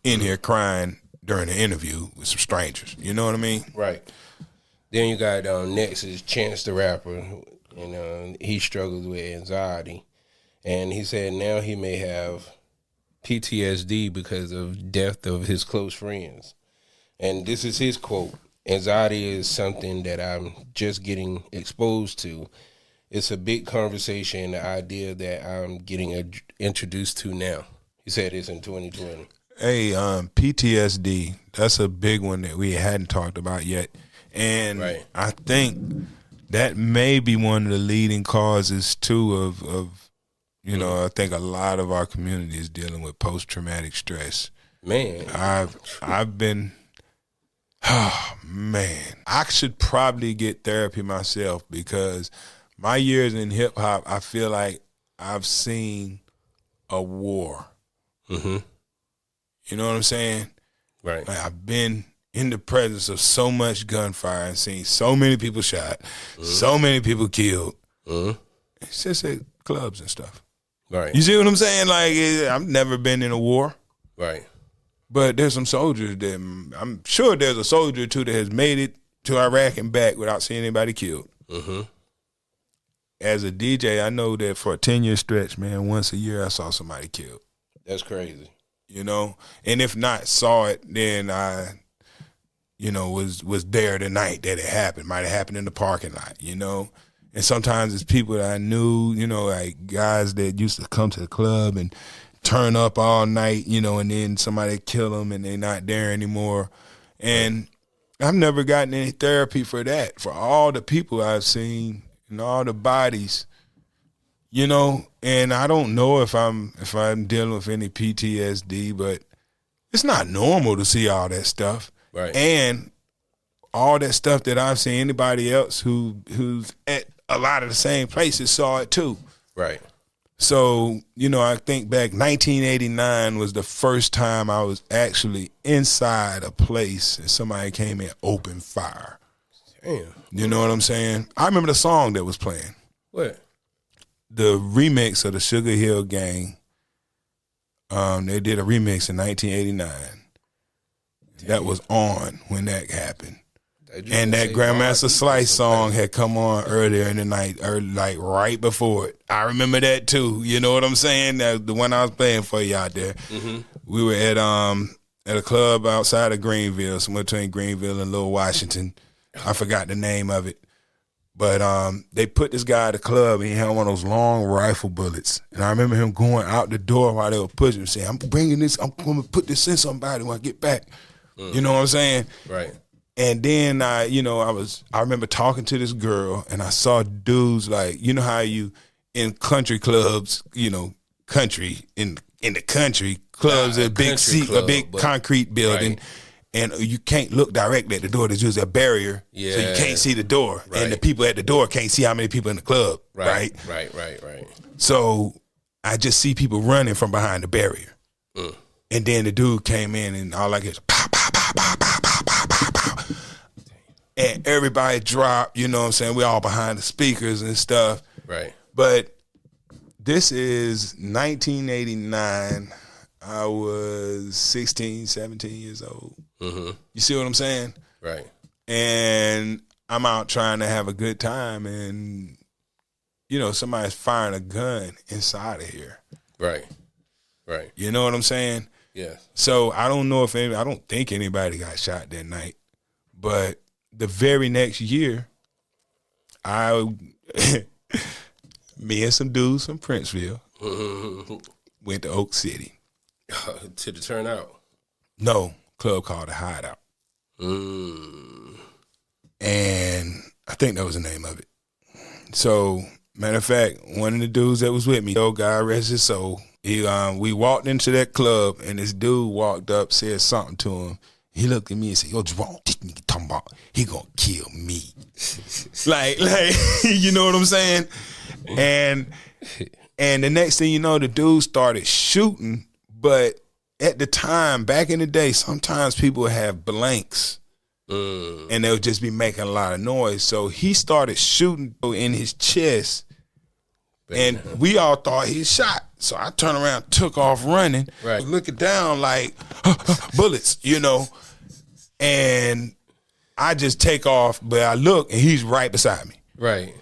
in here crying during an interview with some strangers. You know what I mean? Right. Then you got next is Chance the Rapper, and he struggles with anxiety. And he said now he may have PTSD because of death of his close friends. And this is his quote: "Anxiety is something that I'm just getting exposed to, it's a big conversation, the idea that I'm getting introduced to now. You said it's in 2020. Hey, PTSD, that's a big one that we hadn't talked about yet. And Right. I think that may be one of the leading causes, too, of you know, I think a lot of our community is dealing with post-traumatic stress. Man. I've been, oh, man. I should probably get therapy myself because my years in hip-hop, I feel like I've seen a war. Mm-hmm. You know what I'm saying? Right. Like I've been in the presence of so much gunfire and seen so many people shot, so many people killed. It's just at clubs and stuff. Right. You see what I'm saying? Like I've never been in a war, Right. but there's some soldiers that I'm sure there's a soldier or two that has made it to Iraq and back without seeing anybody killed. Mm-hmm. As a DJ, I know that for a 10-year stretch, man, once a year I saw somebody killed. That's crazy. You know, and if not saw it, then I, you know, was there the night that it happened. Might have happened in the parking lot, you know. And sometimes it's people that I knew, you know, like guys that used to come to the club and turn up all night, you know, and then somebody kill them and they're not there anymore. And I've never gotten any therapy for that. For all the people I've seen and all the bodies, you know, and I don't know if I'm dealing with any PTSD, but it's not normal to see all that stuff. Right. And all that stuff that I've seen, anybody else who's at a lot of the same places saw it too. Right. So, you know, I think back 1989 was the first time I was actually inside a place and somebody came and opened fire. Damn. You know what I'm saying? I remember the song that was playing. What? The remix of the Sugar Hill Gang. They did a remix in 1989. Damn. That was on when that happened. And that Grandmaster Slice song had come on earlier in the night, or like right before it. I remember that too. You know what I'm saying? That the one I was playing for you out there. Mm-hmm. We were at a club outside of Greenville, somewhere between Greenville and Little Washington. I forgot the name of it. But they put this guy at the club, and he had one of those long rifle bullets. And I remember him going out the door while they were pushing him, saying, I'm going to put this in somebody when I get back. You know what I'm saying? Right. And then I remember talking to this girl, and I saw dudes like, you know how you in country clubs, you know, country in the country clubs, a big seat, a big concrete building, right. And you can't look directly at the door. There's just a barrier, so you can't see the door, right. And the people at the door can't see how many people in the club, right? Right. So I just see people running from behind the barrier, and then the dude came in, and all I get is pow, pow, pow, pow, pow, pow, pow, pow, pow. And everybody dropped, you know what I'm saying? We all behind the speakers and stuff. Right. But this is 1989. I was 16, 17 years old. Mm-hmm. You see what I'm saying? Right. And I'm out trying to have a good time, and, you know, somebody's firing a gun inside of here. Right. You know what I'm saying? Yeah. So I don't think anybody got shot that night. But the very next year, me and some dudes from Princeville went to Oak City. To the turnout? No, club called the Hideout. And I think that was the name of it. So, matter of fact, one of the dudes that was with me, old guy, rest his soul, we walked into that club, and this dude walked up, said something to him. He looked at me and said, yo, Jerome, this nigga talking about he gonna kill me. like, you know what I'm saying? And the next thing you know, the dude started shooting. But at the time, back in the day, sometimes people would have blanks, and they would just be making a lot of noise. So he started shooting in his chest, and we all thought he shot. So I turned around, took off running, right. Looking down like bullets, you know, and I just take off, but I look, and he's right beside me. Right.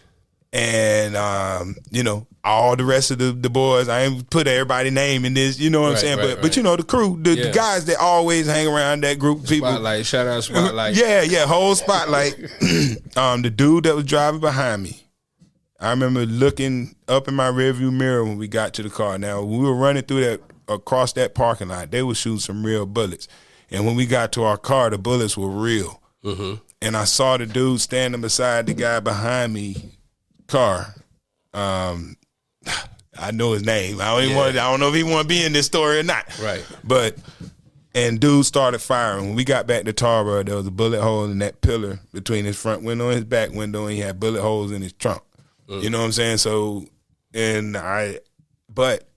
And, you know, all the rest of the boys, I ain't put everybody's name in this, you know what I'm saying? But you know, the crew, the guys that always hang around that group of people. Spotlight, shout out Spotlight. Yeah, whole Spotlight. The dude that was driving behind me, I remember looking up in my rearview mirror when we got to the car. Now, when we were running through that across that parking lot, they were shooting some real bullets. And when we got to our car, the bullets were real. Mm-hmm. And I saw the dude standing beside the guy behind me car. I know his name. I don't know if he want to be in this story or not. Right. And dude started firing. When we got back to Tarboro, there was a bullet hole in that pillar between his front window and his back window, and he had bullet holes in his trunk. You know what I'm saying? So, but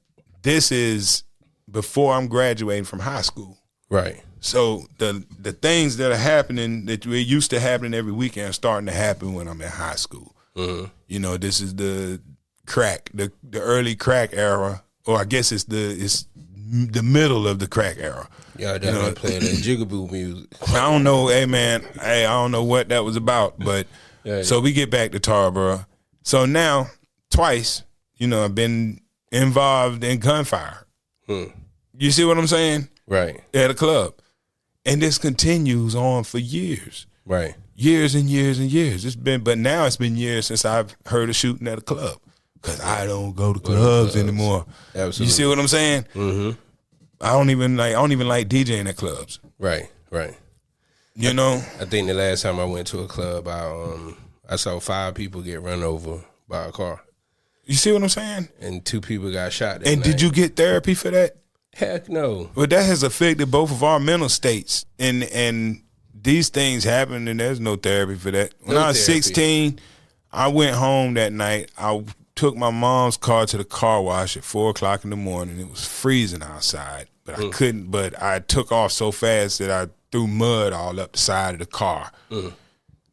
this is before I'm graduating from high school. Right. So the things that are happening that were used to happening every weekend are starting to happen when I'm in high school. Mm-hmm. You know, this is the crack, the early crack era, or I guess it's the middle of the crack era. Yeah, definitely playing that jigaboo music. I don't know, hey man, I don't know what that was about, but so we get back to Tarboro. So now, twice, I've been involved in gunfire. You see what I'm saying? Right. At a club. And this continues on for years. Right. Years and years and years. But now it's been years since I've heard of shooting at a club. Because I don't go to clubs anymore. Absolutely. You see what I'm saying? Mm-hmm. I don't even like DJing at clubs. Right. I think the last time I went to a club, I saw 5 people get run over by a car. You see what I'm saying? And 2 people got shot. And did you get therapy for that? Heck no. Well, that has affected both of our mental states. And these things happen, and there's no therapy for that. When I was 16, I went home that night. I took my mom's car to the car wash at 4 o'clock in the morning. It was freezing outside, but I couldn't. But I took off so fast that I threw mud all up the side of the car.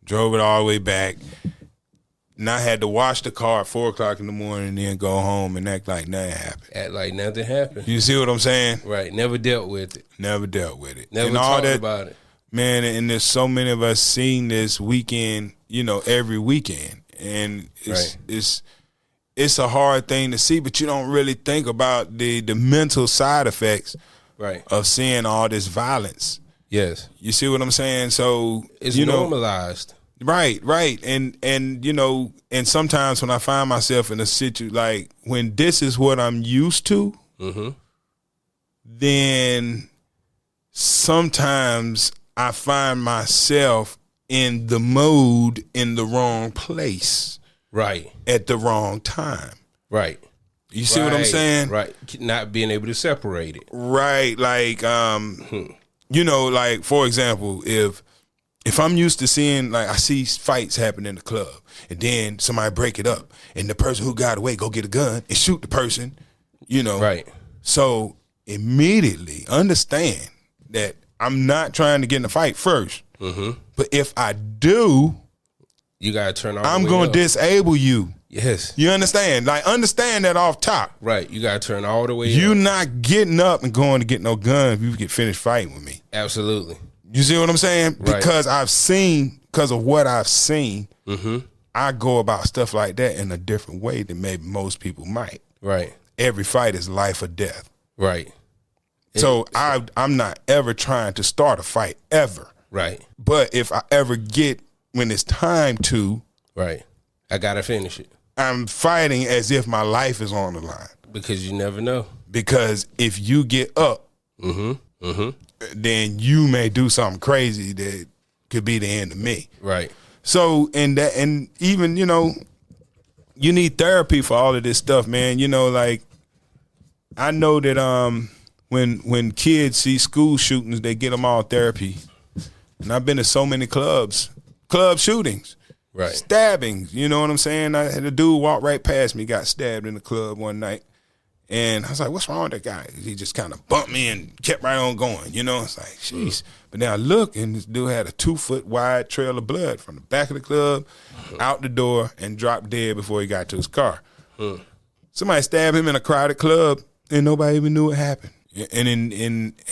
Drove it all the way back. And I had to wash the car at 4 o'clock in the morning and then go home and act like nothing happened. Act like nothing happened. You see what I'm saying? Right. Never dealt with it. Never dealt with it. Never and talked about it. Man, and there's so many of us seeing this weekend, every weekend. And it's a hard thing to see, but you don't really think about the mental side effects of seeing all this violence. Yes. You see what I'm saying? So it's normalized. Right. And and sometimes when I find myself in a situation, like when this is what I'm used to, then sometimes I find myself in the mood in the wrong place. Right. At the wrong time. Right. You see what I'm saying? Right. Not being able to separate it. Right. Like, like, for example, if I'm used to seeing, like, I see fights happen in the club, and then somebody break it up, and the person who got away go get a gun and shoot the person, Right. So immediately understand that I'm not trying to get in a fight first. But if I do, you got to turn off. I'm going to disable you. Yes. You understand? Like, understand that off top. Right. You got to turn all the way You're up. not getting up and going to get no gun if you get finished fighting with me. Absolutely. You see what I'm saying? Right. Because of what I've seen, I go about stuff like that in a different way than maybe most people might. Right. Every fight is life or death. Right. So I'm not ever trying to start a fight, ever. Right. But if I ever get, when it's time to. Right. I got to finish it. I'm fighting as if my life is on the line. Because you never know. Because if you get up, then you may do something crazy that could be the end of me. Right. So, and even, you need therapy for all of this stuff, man. Like, I know that when kids see school shootings, they get them all therapy. And I've been to so many club shootings. Right. Stabbings, you know what I'm saying? I had a dude walk right past me, got stabbed in the club one night. And I was like, what's wrong with that guy? He just kind of bumped me and kept right on going, It's like, jeez. But then I look, and this dude had a 2-foot wide trail of blood from the back of the club out the door and dropped dead before he got to his car. Somebody stabbed him in a crowded club, and nobody even knew what happened. And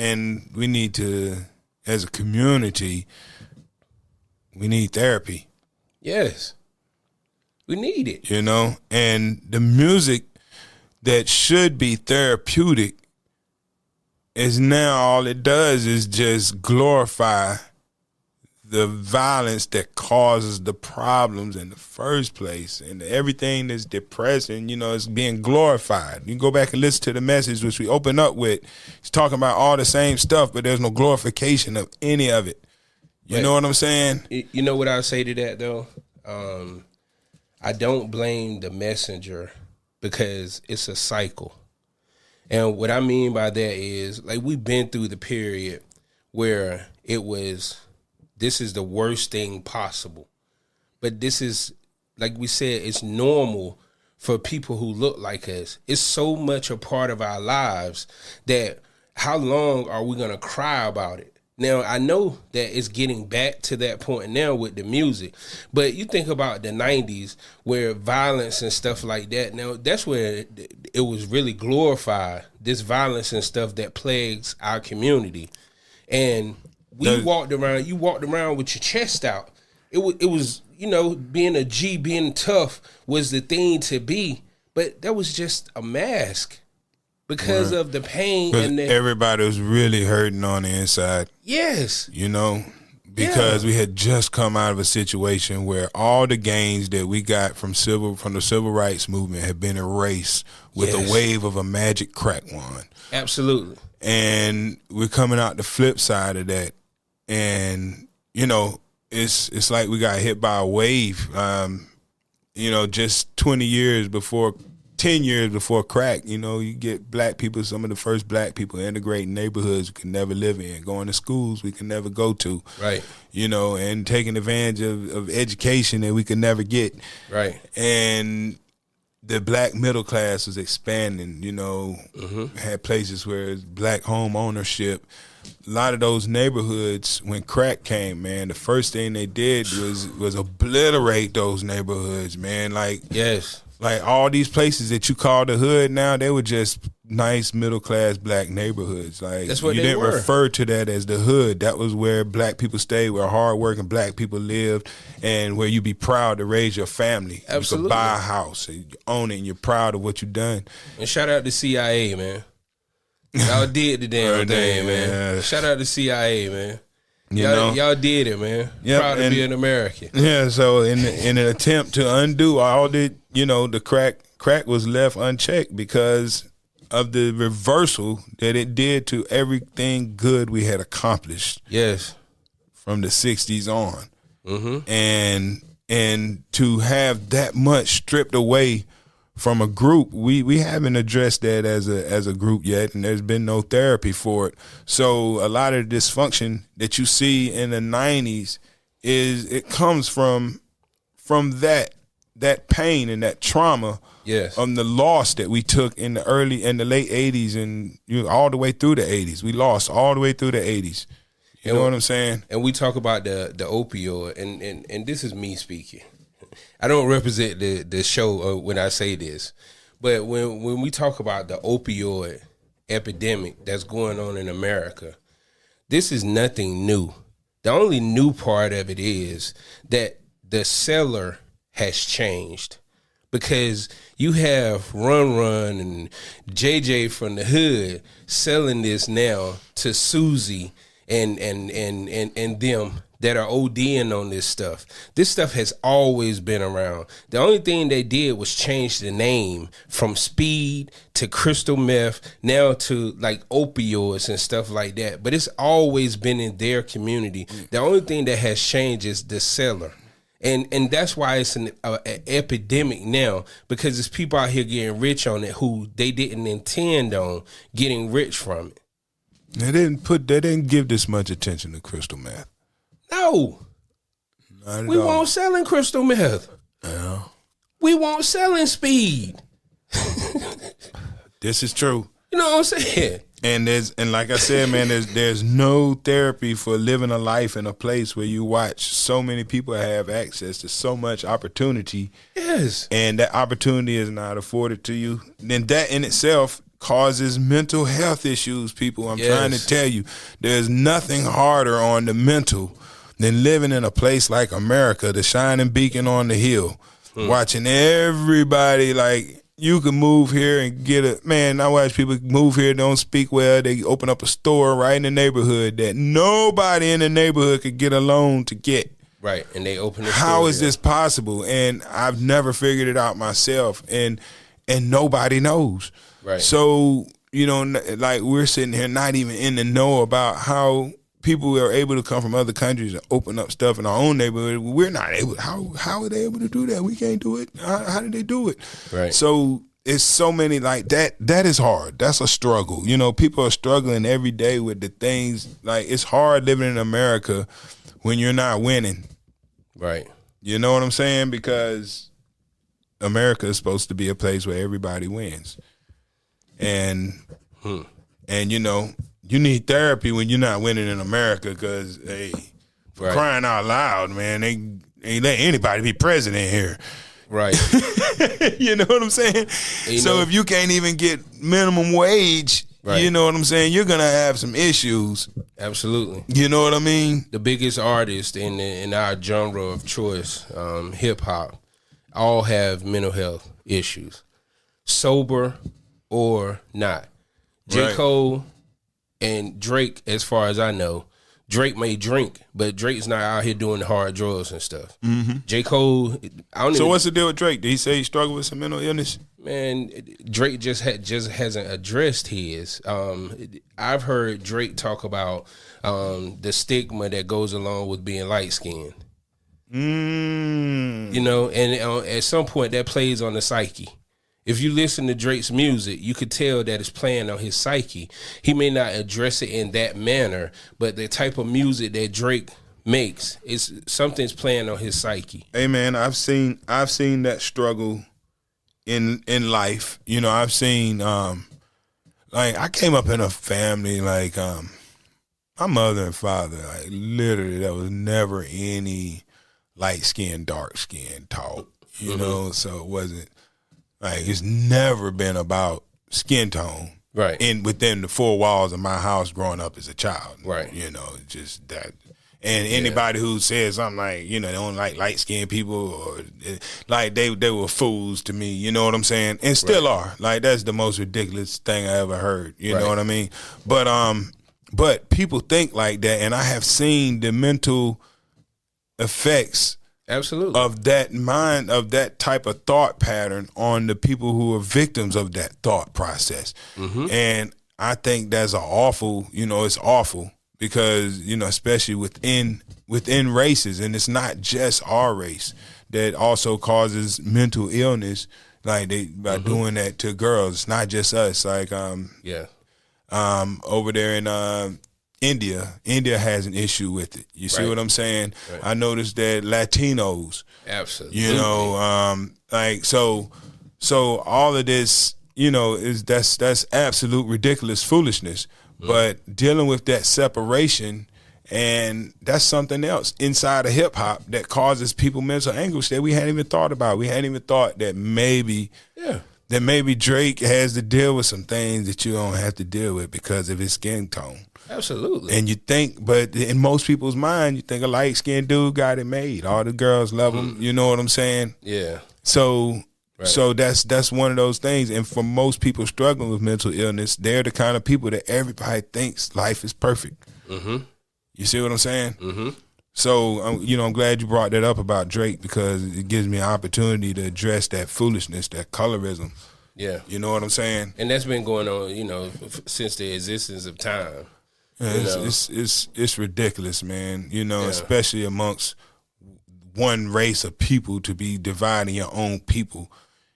we need to, as a community, we need therapy. Yes. We need it. And the music that should be therapeutic is now all it does is just glorify the violence that causes the problems in the first place, and everything that's depressing, is being glorified. You can go back and listen to the message, which we open up with. It's talking about all the same stuff, but there's no glorification of any of it. You know what I'm saying? You know what I say to that, though? I don't blame the messenger because it's a cycle. And what I mean by that is, like, we've been through the period where this is the worst thing possible. But this is, like we said, it's normal for people who look like us. It's so much a part of our lives that how long are we going to cry about it? Now, I know that it's getting back to that point now with the music, but you think about the 90s where violence and stuff like that, now that's where it was really glorified, this violence and stuff that plagues our community. And you walked around with your chest out. It was being a G, being tough was the thing to be, but that was just a mask. Because of the pain and everybody was really hurting on the inside. Yes. Because we had just come out of a situation where all the gains that we got from the civil rights movement had been erased with a wave of a magic crack wand. Absolutely. And we're coming out the flip side of that. And, it's like we got hit by a wave, just 10 years before crack, you get black people, some of the first black people integrating neighborhoods we could never live in, going to schools we could never go to. Right. And taking advantage of education that we could never get. Right. And the black middle class was expanding, had places where it's black home ownership. A lot of those neighborhoods, when crack came, man, the first thing they did was obliterate those neighborhoods, man. Yes. Like all these places that you call the hood now, they were just nice middle class black neighborhoods. Like that's what you they didn't were. refer to that as the hood. That was where black people stayed, where hardworking black people lived, and where you be proud to raise your family. Absolutely. You could buy a house and you own it, and you're proud of what you've done. And shout out to CIA, man. Y'all did the damn thing, man. Shout out to CIA, man. Y'all did it, man. Yep, Proud to be an American. Yeah, so in an attempt to undo all the crack was left unchecked because of the reversal that it did to everything good we had accomplished. Yes. From the 60s on. Mm-hmm. And to have that much stripped away from a group, we haven't addressed that as a group yet, and there's been no therapy for it. So a lot of the dysfunction that you see in the 90s it comes from that pain and that trauma. Yes. The loss that we took in the late 80s and all the way through the 80s. We lost all the way through the 80s. You know what I'm saying? And we talk about the opioid, and this is me speaking. I don't represent the show when I say this, but when we talk about the opioid epidemic that's going on in America, this is nothing new. The only new part of it is that the seller has changed, because you have Run and JJ from the hood selling this now to Susie and them that are ODing on this stuff. This stuff has always been around. The only thing they did was change the name from speed to crystal meth, now to like opioids and stuff like that. But it's always been in their community. The only thing that has changed is the seller. And that's why it's an epidemic now, because there's people out here getting rich on it who they didn't intend on getting rich from it. They didn't give this much attention to crystal meth. No. We won't sell in crystal meth. Yeah. We won't sell in speed. This is true. You know what I'm saying? And like I said, man, there's no therapy for living a life in a place where you watch so many people have access to so much opportunity. Yes. And that opportunity is not afforded to you. Then that in itself causes mental health issues, people. I'm trying to tell you, there's nothing harder on the mental than living in a place like America, the shining beacon on the hill, watching everybody like you can move here and get I watch people move here, don't speak well. They open up a store right in the neighborhood that nobody in the neighborhood could get a loan to get. Right, and they open the store. How is this possible? And I've never figured it out myself, and nobody knows. Right. So, like we're sitting here not even in the know about how people are able to come from other countries and open up stuff in our own neighborhood. We're not able. How are they able to do that? We can't do it. How did they do it? Right. So it's so many like that. That is hard. That's a struggle. People are struggling every day with the things. Like, it's hard living in America when you're not winning. Right. You know what I'm saying? Because America is supposed to be a place where everybody wins. And you need therapy when you're not winning in America, because, hey, for crying out loud, man, they ain't let anybody be president here. Right. You know what I'm saying? So if you can't even get minimum wage, you know what I'm saying, you're going to have some issues. Absolutely. You know what I mean? The biggest artists in our genre of choice, hip-hop, all have mental health issues, sober or not. J. Cole and Drake, as far as I know, Drake may drink, but Drake's not out here doing hard drugs and stuff. Mm-hmm. J. Cole, what's the deal with Drake? Did he say he struggled with some mental illness? Man, Drake just hasn't addressed his. I've heard Drake talk about the stigma that goes along with being light skinned. And at some point that plays on the psyche. If you listen to Drake's music, you could tell that it's playing on his psyche. He may not address it in that manner, but the type of music that Drake makes, something's playing on his psyche. Hey man, I've seen that struggle in life. I've seen I came up in a family like my mother and father, like literally there was never any light skin, dark skin talk. So it wasn't like, it's never been about skin tone, right? Within the four walls of my house growing up as a child, right? Just that. And anybody who says something like, they don't like light skinned people, or like they were fools to me. You know what I'm saying? And still are. Like, that's the most ridiculous thing I ever heard. You know what I mean? But people think like that, and I have seen the mental effects. Absolutely. Of that type of thought pattern on the people who are victims of that thought process. Mm-hmm. And I think that's it's awful because, especially within races, and it's not just our race that also causes mental illness, like by doing that to girls. It's not just us. Like, over there in India has an issue with it. You see what I'm saying? Right. I noticed that Latinos, absolutely, so all of this, that's absolute ridiculous foolishness. Mm. But dealing with that separation, and that's something else inside of hip hop that causes people mental anguish that we hadn't even thought about. We hadn't even thought that maybe Drake has to deal with some things that you don't have to deal with because of his skin tone. Absolutely. And you think, but in most people's mind, you think a light-skinned dude got it made. All the girls love him. You know what I'm saying? Yeah. So that's one of those things. And for most people struggling with mental illness, they're the kind of people that everybody thinks life is perfect. Mm-hmm. You see what I'm saying? Mm-hmm. So, I'm glad you brought that up about Drake, because it gives me an opportunity to address that foolishness, that colorism. Yeah. You know what I'm saying? And that's been going on, since the existence of time. It's ridiculous, man. Especially amongst one race of people, to be dividing your own people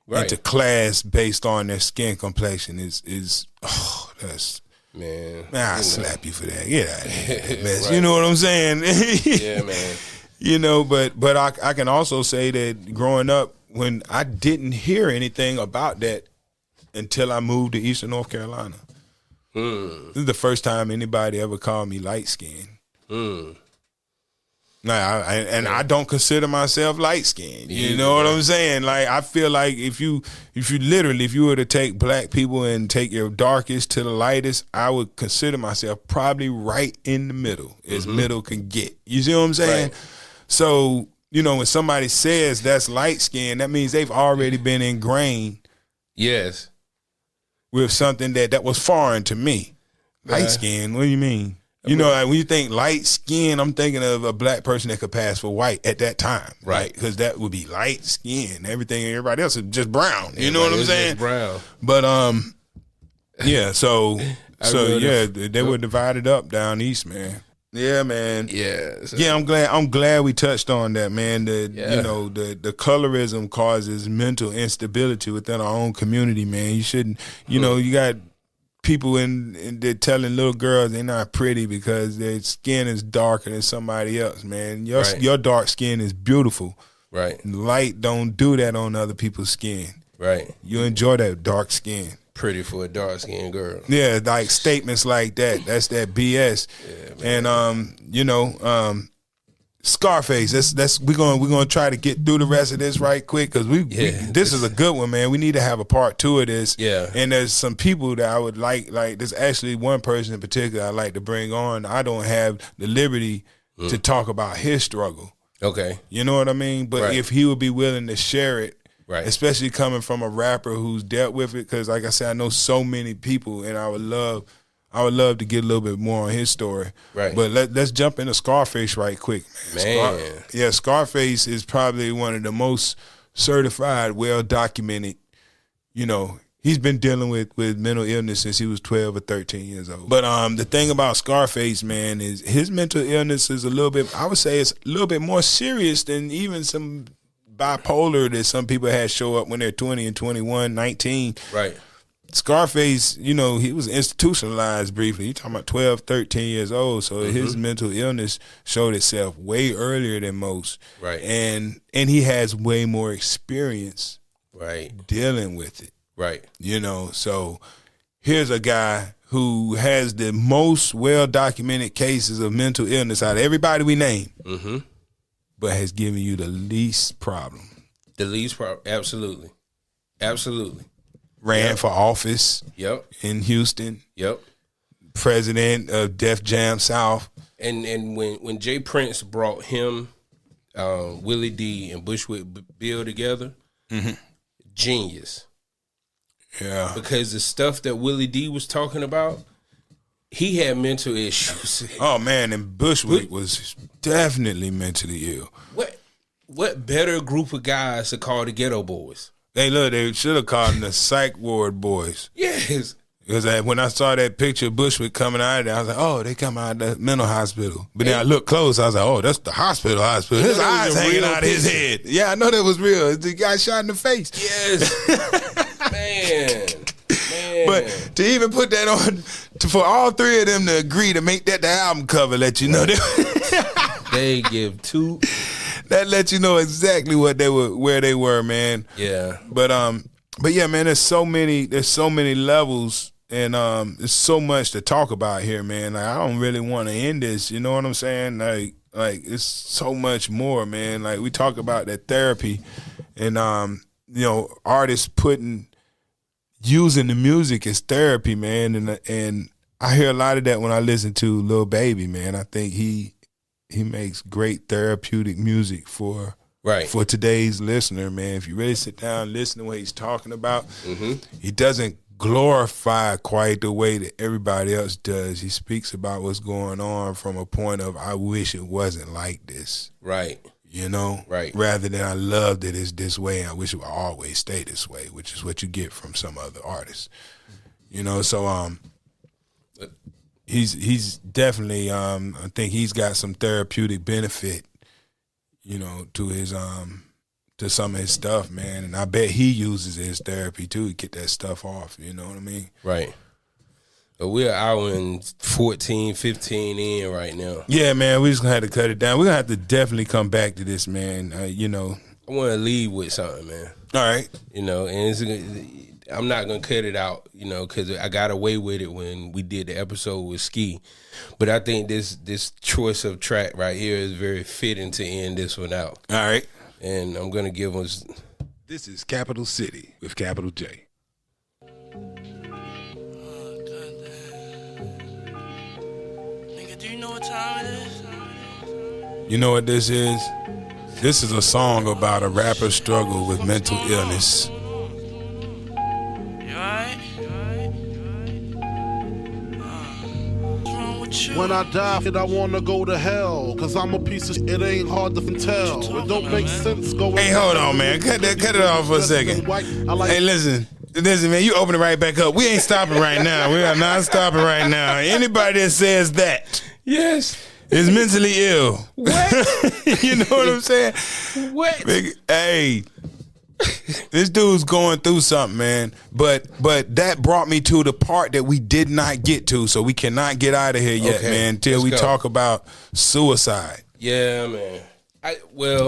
into class based on their skin complexion that's, man. I'll slap you for that. Get out of here, man. Right. You know what I'm saying? Yeah, man. But I can also say that growing up, when I didn't hear anything about that until I moved to Eastern North Carolina. This is the first time anybody ever called me light skinned. I don't consider myself light skinned. You know what I'm saying? Like, I feel like if you were to take black people and take your darkest to the lightest, I would consider myself probably right in the middle, as middle can get. You see what I'm saying? Right. So, when somebody says that's light skinned, that means they've already been ingrained Yes. with something that was foreign to me. Light skin, what do you mean? You know, like when you think light skin, I'm thinking of a black person that could pass for white at that time. Right. Because that would be light skin. Everybody else is just brown. You know what I'm saying? Brown. But yeah, they were divided up down east, man. Yeah, man. Yeah. So. Yeah, I'm glad we touched on that, man. You know, the colorism causes mental instability within our own community, man. You shouldn't, you know, you got people they're telling little girls they're not pretty because their skin is darker than somebody else, man. Your dark skin is beautiful. Right. Light don't do that on other people's skin. Right. You enjoy that dark skin. Pretty for a dark skinned girl. Yeah, like statements like that. That's that BS. Yeah, and you know, Scarface. We're gonna try to get through the rest of this right quick because this is a good one, man. We need to have a part 2 of this. Yeah. And there's some people that I would like there's actually one person in particular I'd like to bring on. I don't have the liberty to talk about his struggle. Okay. You know what I mean? But if he would be willing to share it. Right. Especially coming from a rapper who's dealt with it, because like I said, I know so many people, and I would love to get a little bit more on his story. Right. But let's jump into Scarface right quick, man. Scarface is probably one of the most certified, well documented. You know, he's been dealing with mental illness since he was 12 or 13 years old. But the thing about Scarface, man, is his mental illness is I would say it's a little bit more serious than even some bipolar that some people had show up when they're 20 and 21, 19. Right. Scarface, you know, he was institutionalized briefly. You're talking about 12, 13 years old. So his mental illness showed itself way earlier than most. Right. And he has way more experience dealing with it. Right. You know, so here's a guy who has the most well-documented cases of mental illness out of everybody we name. Mm-hmm. But has given you the least problem. The least problem, absolutely. Absolutely. Ran for office. Yep. In Houston. Yep. President of Def Jam South. And when Jay Prince brought him, Willie D, and Bushwick Bill together, genius. Yeah. Because the stuff that Willie D was talking about, he had mental issues. Oh man, and Bushwick was definitely mentally ill. What better group of guys to call the Ghetto Boys? They should have called them the Psych Ward Boys. Yes. Because when I saw that picture of Bushwick coming out of there, I was like, oh, they come out of the mental hospital. But then I looked close, I was like, oh, that's the hospital. His eyes hanging out of his head. Yeah, I know that was real. The guy shot in the face. Yes. Man. But to even put that on, for all three of them to agree to make that the album cover, let you know they give two. That let you know exactly where they were, man. Yeah. But yeah, man, there's so many levels, and there's so much to talk about here, man. Like, I don't really want to end this. You know what I'm saying? Like it's so much more, man. Like, we talk about that therapy, and you know, artists using the music as therapy, man, and I hear a lot of that when I listen to Lil Baby, man. I think he makes great therapeutic music for today's listener, man. If you really sit down and listen to what he's talking about, he doesn't glorify quite the way that everybody else does. He speaks about what's going on from a point of, I wish it wasn't like this. Right. You know? Right. Rather than, I love that it's this way and I wish it would always stay this way, which is what you get from some other artists. You know, so he's definitely I think he's got some therapeutic benefit, you know, to his to some of his stuff, man. And I bet he uses his therapy too to get that stuff off, you know what I mean? Right. But we're an hour and 14, 15 in right now. Yeah, man, we just gonna have to cut it down. We're gonna have to definitely come back to this, man. You know, I want to leave with something, man. All right. You know, and I'm not gonna cut it out, you know, because I got away with it when we did the episode with Ski. But I think this choice of track right here is very fitting to end this one out. All right. And I'm gonna give us. This is Capital City with Capital J. You know what this is? This is a song about a rapper's struggle with mental illness. When I die, I wanna go to hell. Cause I'm a piece of shit, it ain't hard to tell. It don't make sense going. Hey, hold on, man. Cut it off for a second. Hey, listen, man. You open it right back up. We ain't stopping right now. We are not stopping right now. Anybody that says that, yes, is mentally ill. What? You know what I'm saying? What? Hey. This dude's going through something, man. But that brought me to the part that we did not get to, so we cannot get out of here yet, man, until we talk about suicide. Yeah, man.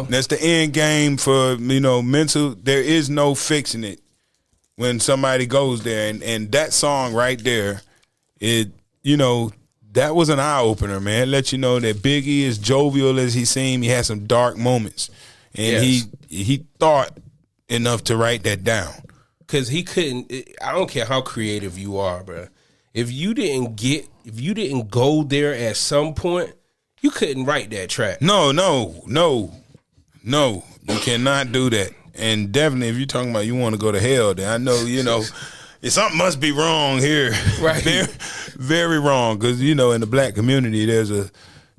That's the end game for, mental. There is no fixing it when somebody goes there. And that song right there, that was an eye-opener, man. It let you know that Biggie, as jovial as he seemed, he had some dark moments. And he thought enough to write that down. Because he couldn't, I don't care how creative you are, bro. If you didn't go there at some point, you couldn't write that track. No. You cannot do that. And definitely, if you're talking about you want to go to hell, then I know, something must be wrong here. Right. Very, very wrong. Because, in the black community,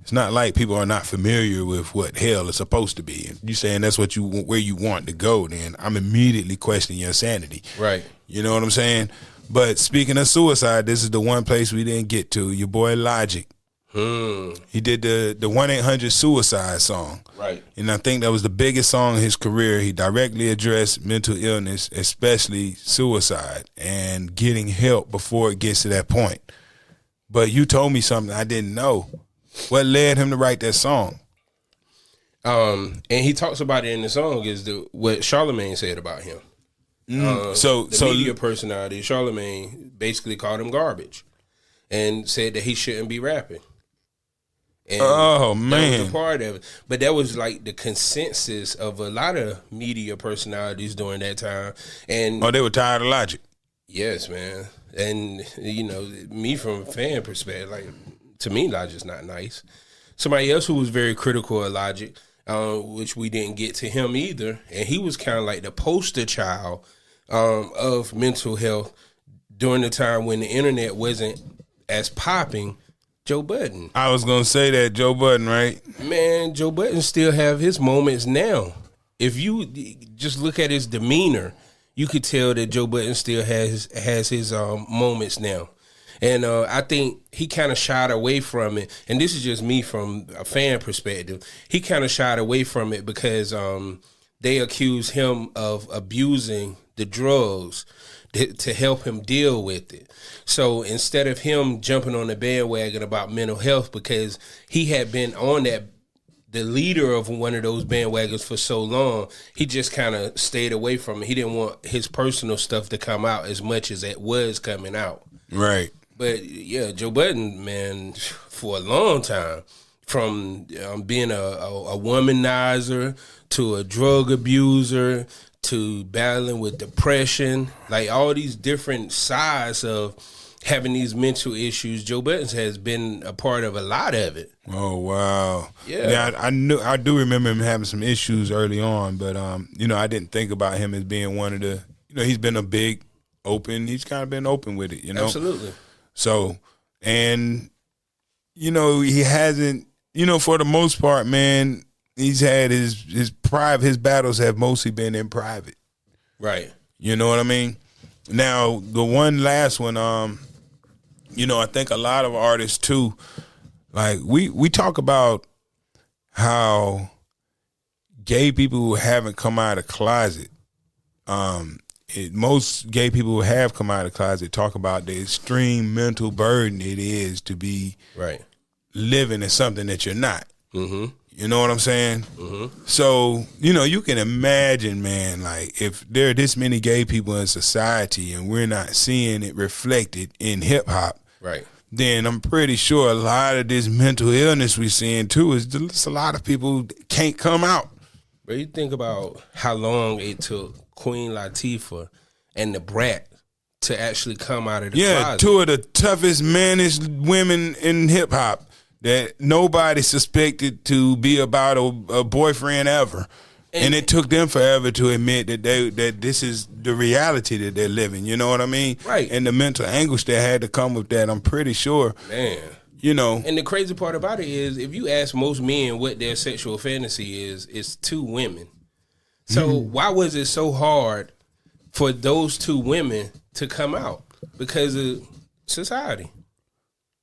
it's not like people are not familiar with what hell is supposed to be. If you saying that's where you want to go, then I'm immediately questioning your sanity. Right. You know what I'm saying? But speaking of suicide, this is the one place we didn't get to. Your boy Logic. He did the 1-800-Suicide song. Right. And I think that was the biggest song in his career. He directly addressed mental illness, especially suicide, and getting help before it gets to that point. But you told me something I didn't know. What led him to write that song? And he talks about it in the song is what Charlamagne said about him. The media personality, Charlamagne, basically called him garbage and said that he shouldn't be rapping. And man, that was a part of it. But that was like the consensus of a lot of media personalities during that time. And they were tired of Logic. Yes, man. And me from a fan perspective, like, to me, Logic's not nice. Somebody else who was very critical of Logic, which we didn't get to him either, and he was kind of like the poster child of mental health during the time when the internet wasn't as popping. Joe Budden. I was gonna say that, Joe Budden, right? Man, Joe Budden still have his moments now. If you just look at his demeanor, you could tell that Joe Budden still has his moments now. And I think he kind of shied away from it. And this is just me from a fan perspective. He kind of shied away from it because they accused him of abusing the drugs to help him deal with it. So instead of him jumping on the bandwagon about mental health, because he had been on the leader of one of those bandwagons for so long, he just kind of stayed away from it. He didn't want his personal stuff to come out as much as it was coming out. Right. But yeah, Joe Budden, man, for a long time, from being a womanizer to a drug abuser to battling with depression, like all these different sides of having these mental issues, Joe Budden has been a part of a lot of it. Oh wow! Yeah, I do remember him having some issues early on, but I didn't think about him as being one of the. He's been a big open. He's kind of been open with it. Absolutely. So, and, he hasn't, for the most part, man, he's had his battles have mostly been in private. Right. You know what I mean? Now, the one last one, I think a lot of artists too, like we talk about how gay people who haven't come out of the closet, most gay people who have come out of the closet talk about the extreme mental burden it is to be living as something that you're not. Mm-hmm. You know what I'm saying? Mm-hmm. So, you can imagine, man, like if there are this many gay people in society and we're not seeing it reflected in hip hop, right? Then I'm pretty sure a lot of this mental illness we're seeing too is just a lot of people can't come out. But you think about how long it took Queen Latifah and the Brat to actually come out of the closet. Yeah, two of the toughest, mannish women in hip hop that nobody suspected to be about a boyfriend ever. And it took them forever to admit that this is the reality that they're living. You know what I mean? Right. And the mental anguish that had to come with that, I'm pretty sure. Man. You know. And the crazy part about it is, if you ask most men what their sexual fantasy is, it's 2 women. So why was it so hard for those 2 women to come out? Because of society.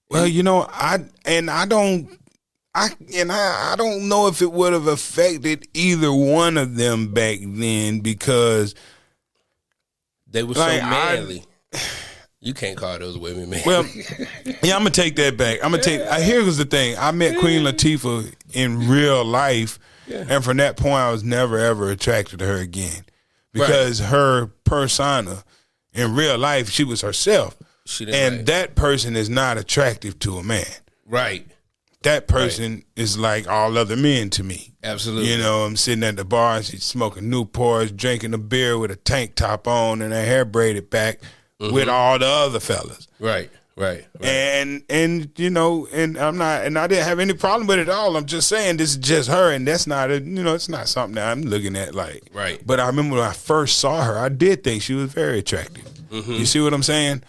Well, you know, I don't know if it would have affected either one of them back then, because they were so manly. You can't call those women manly. Well, yeah, I'm gonna take that back. Here was the thing. I met Queen Latifah in real life, and from that point, I was never ever attracted to her again, because her persona in real life, she was herself, and that person is not attractive to a man. Right. That person is like all other men to me. Absolutely. You know, I'm sitting at the bar and she's smoking Newports, drinking a beer with a tank top on and her hair braided back with all the other fellas. Right. And you know, and I didn't have any problem with it at all. I'm just saying this is just her, and that's not it's not something that I'm looking at like. Right. But I remember when I first saw her, I did think she was very attractive. You see what I'm saying?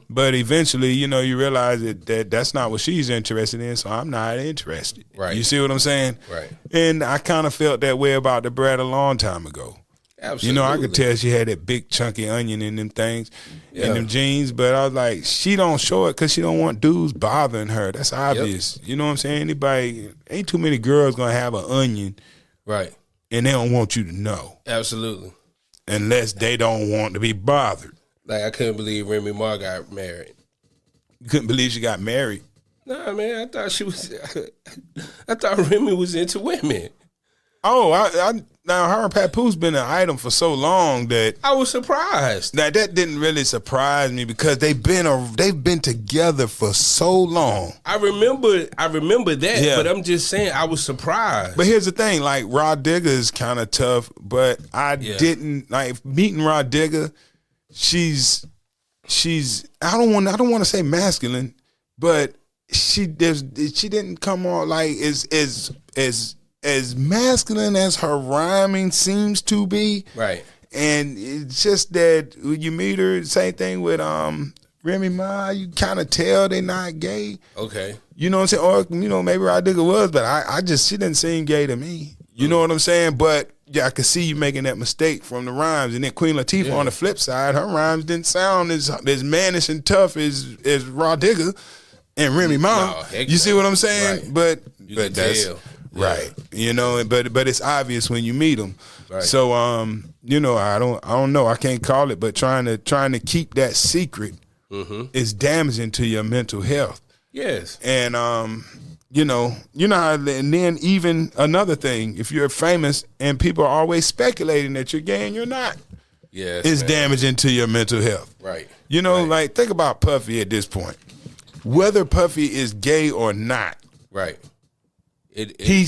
But eventually, you know, you realize that's not what she's interested in, so I'm not interested. Right. You see what I'm saying? Right. And I kind of felt that way about the bread a long time ago. Absolutely. You know, I could tell she had that big chunky onion in them things, in them jeans, but I was like, she don't show it because she don't want dudes bothering her. That's obvious. You know what I'm saying? Ain't too many girls going to have an onion. Right. And they don't want you to know. Absolutely. Unless they don't want to be bothered. Like, I couldn't believe Remy Ma got married. You couldn't believe she got married? Nah, man, I thought Remy was into women. Oh, now her and Papoose been an item for so long that I was surprised. Now that didn't really surprise me because they've been together for so long. I remember that, but I'm just saying I was surprised. But here's the thing, like Rod Digger is kind of tough, but I didn't like meeting Rod Digger. She's I don't want to say masculine, but she didn't come on like as masculine as her rhyming seems to be. Right. And it's just that when you meet her, same thing with Remy Ma, you kind of tell they not gay. Okay. You know what I'm saying? Or, you know, maybe Rod Digger was, but she didn't seem gay to me. You know what I'm saying? But yeah, I could see you making that mistake from the rhymes. And then Queen Latifah on the flip side, her rhymes didn't sound as mannish and tough as Rod Digger and Remy Ma. No, you see what I'm saying? Right. But that's tell. Right. You know, but it's obvious when you meet them. Right. So you know, I don't know. I can't call it, but trying to keep that secret is damaging to your mental health. Yes. And you know how, and then even another thing, if you're famous and people are always speculating that you're gay and you're not, it's damaging to your mental health. Right. You know, like think about Puffy at this point. Whether Puffy is gay or not. Right. He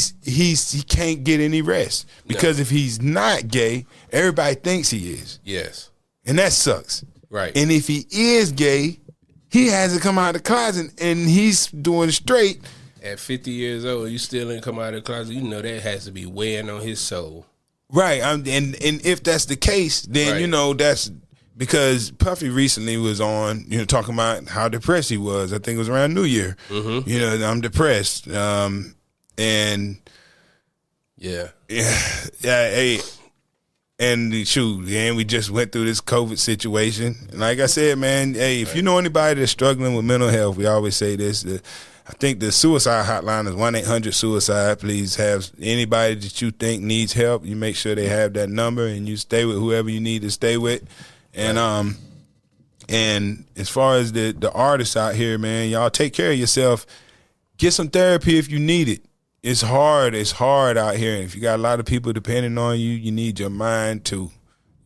can't get any rest because if he's not gay, everybody thinks he is. Yes. And that sucks. Right. And if he is gay, he hasn't come out of the closet and he's doing straight. At 50 years old, you still ain't come out of the closet. You know that has to be weighing on his soul. Right. And if that's the case, then you know that's because Puffy recently was on, you know, talking about how depressed he was. I think it was around New Year. You know, I'm depressed. And hey, and shoot, and we just went through this COVID situation. And like I said, man, hey, if you know anybody that's struggling with mental health, we always say this. I think the suicide hotline is 1-800-SUICIDE. Please have anybody that you think needs help. You make sure they have that number, and you stay with whoever you need to stay with. And and as far as the artists out here, man, y'all take care of yourself. Get some therapy if you need it. It's hard out here. And if you got a lot of people depending on you, you need your mind too.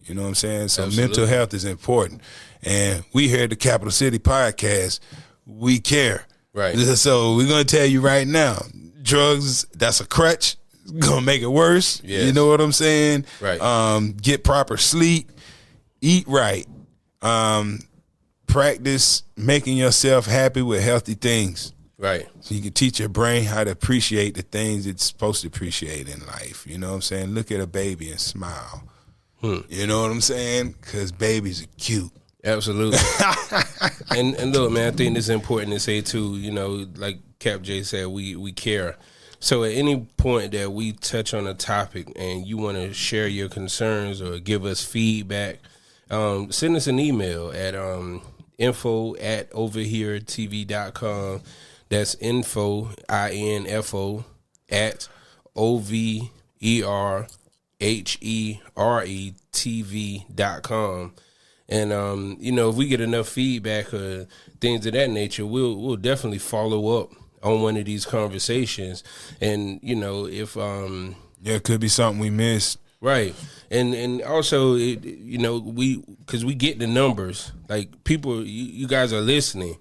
You know what I'm saying? So mental health is important. And we here at the Capital City Podcast, we care. Right. So we're going to tell you right now, drugs, that's a crutch. It's going to make it worse. Yes. You know what I'm saying? Right. Get proper sleep. Eat right. Practice making yourself happy with healthy things. Right. So you can teach your brain how to appreciate the things it's supposed to appreciate in life. You know what I'm saying? Look at a baby and smile. You know what I'm saying? Because babies are cute. Absolutely. and look, man, I think it's important to say too, like Cap J said, we care. So at any point that we touch on a topic and you want to share your concerns or give us feedback, send us an email at info@overheretv.com. That's info, info, at overheretv.com. And if we get enough feedback or things of that nature, we'll definitely follow up on one of these conversations. And if it could be something we missed. Right. And also because we get the numbers, like people, you guys are listening.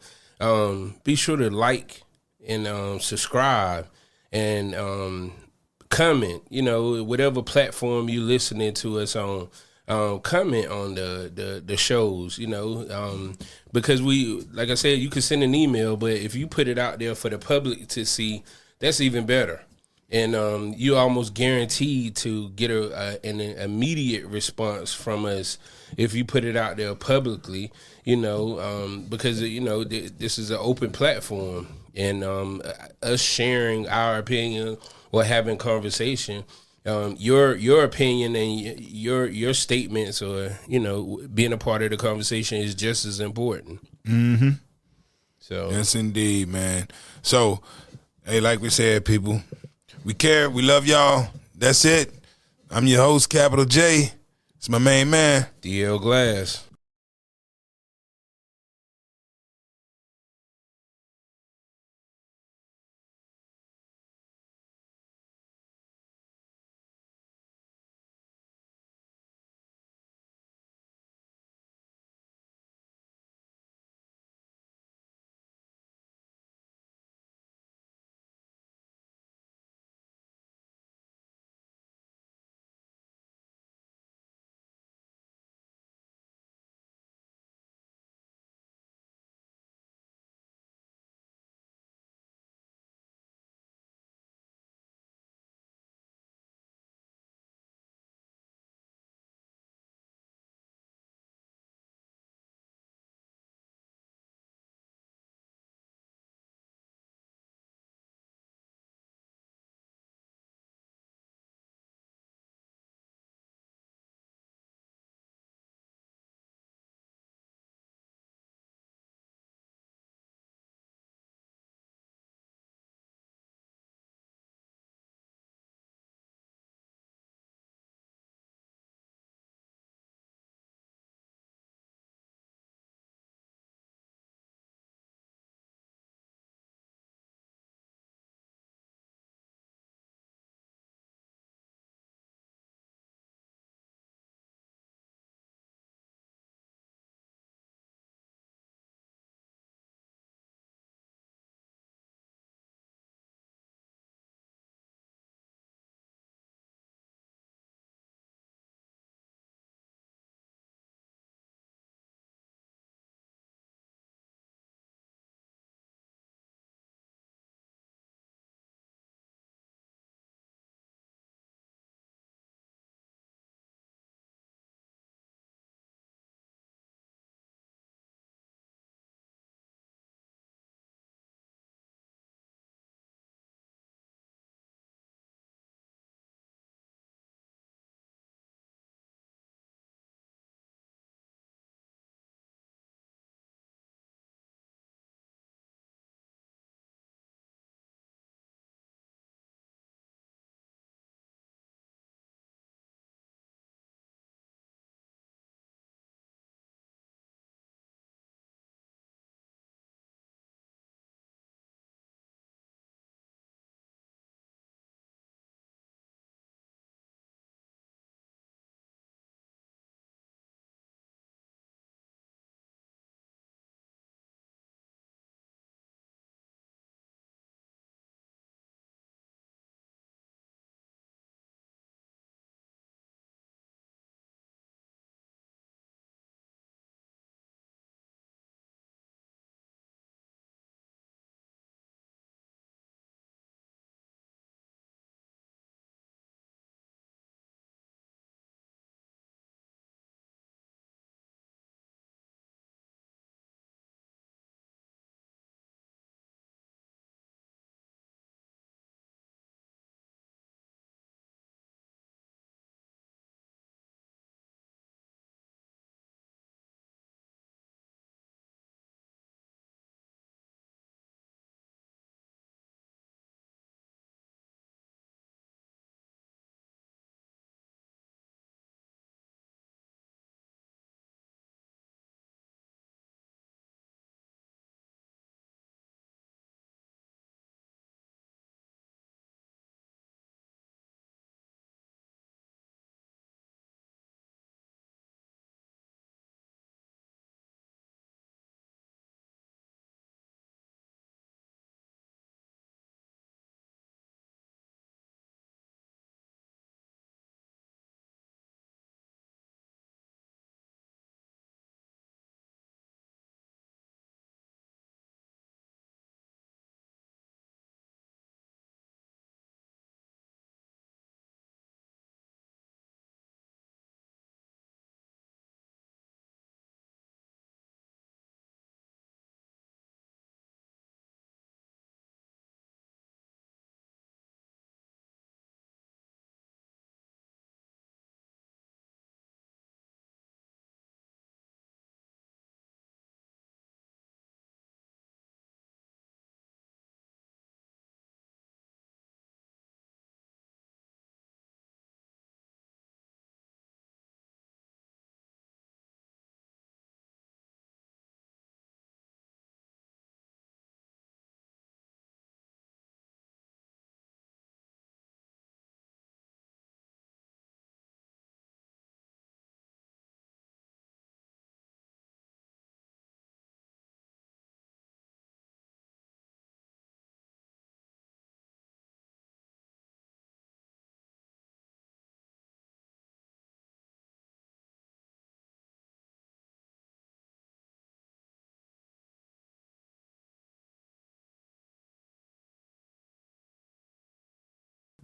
Be sure to like and subscribe and comment. Whatever platform you listening to us on. Comment on the shows, because we, like I said, you can send an email, but if you put it out there for the public to see, that's even better. And you almost guaranteed to get an immediate response from us if you put it out there publicly, because this is an open platform, and us sharing our opinion or having conversation. Your opinion and your statements or being a part of the conversation is just as important. Mm-hmm. So yes, indeed, man. So, hey, like we said, people, we care. We love y'all. That's it. I'm your host, Capital J. It's my main man, DL Glass.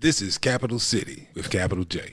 This is Capital City with Capital J.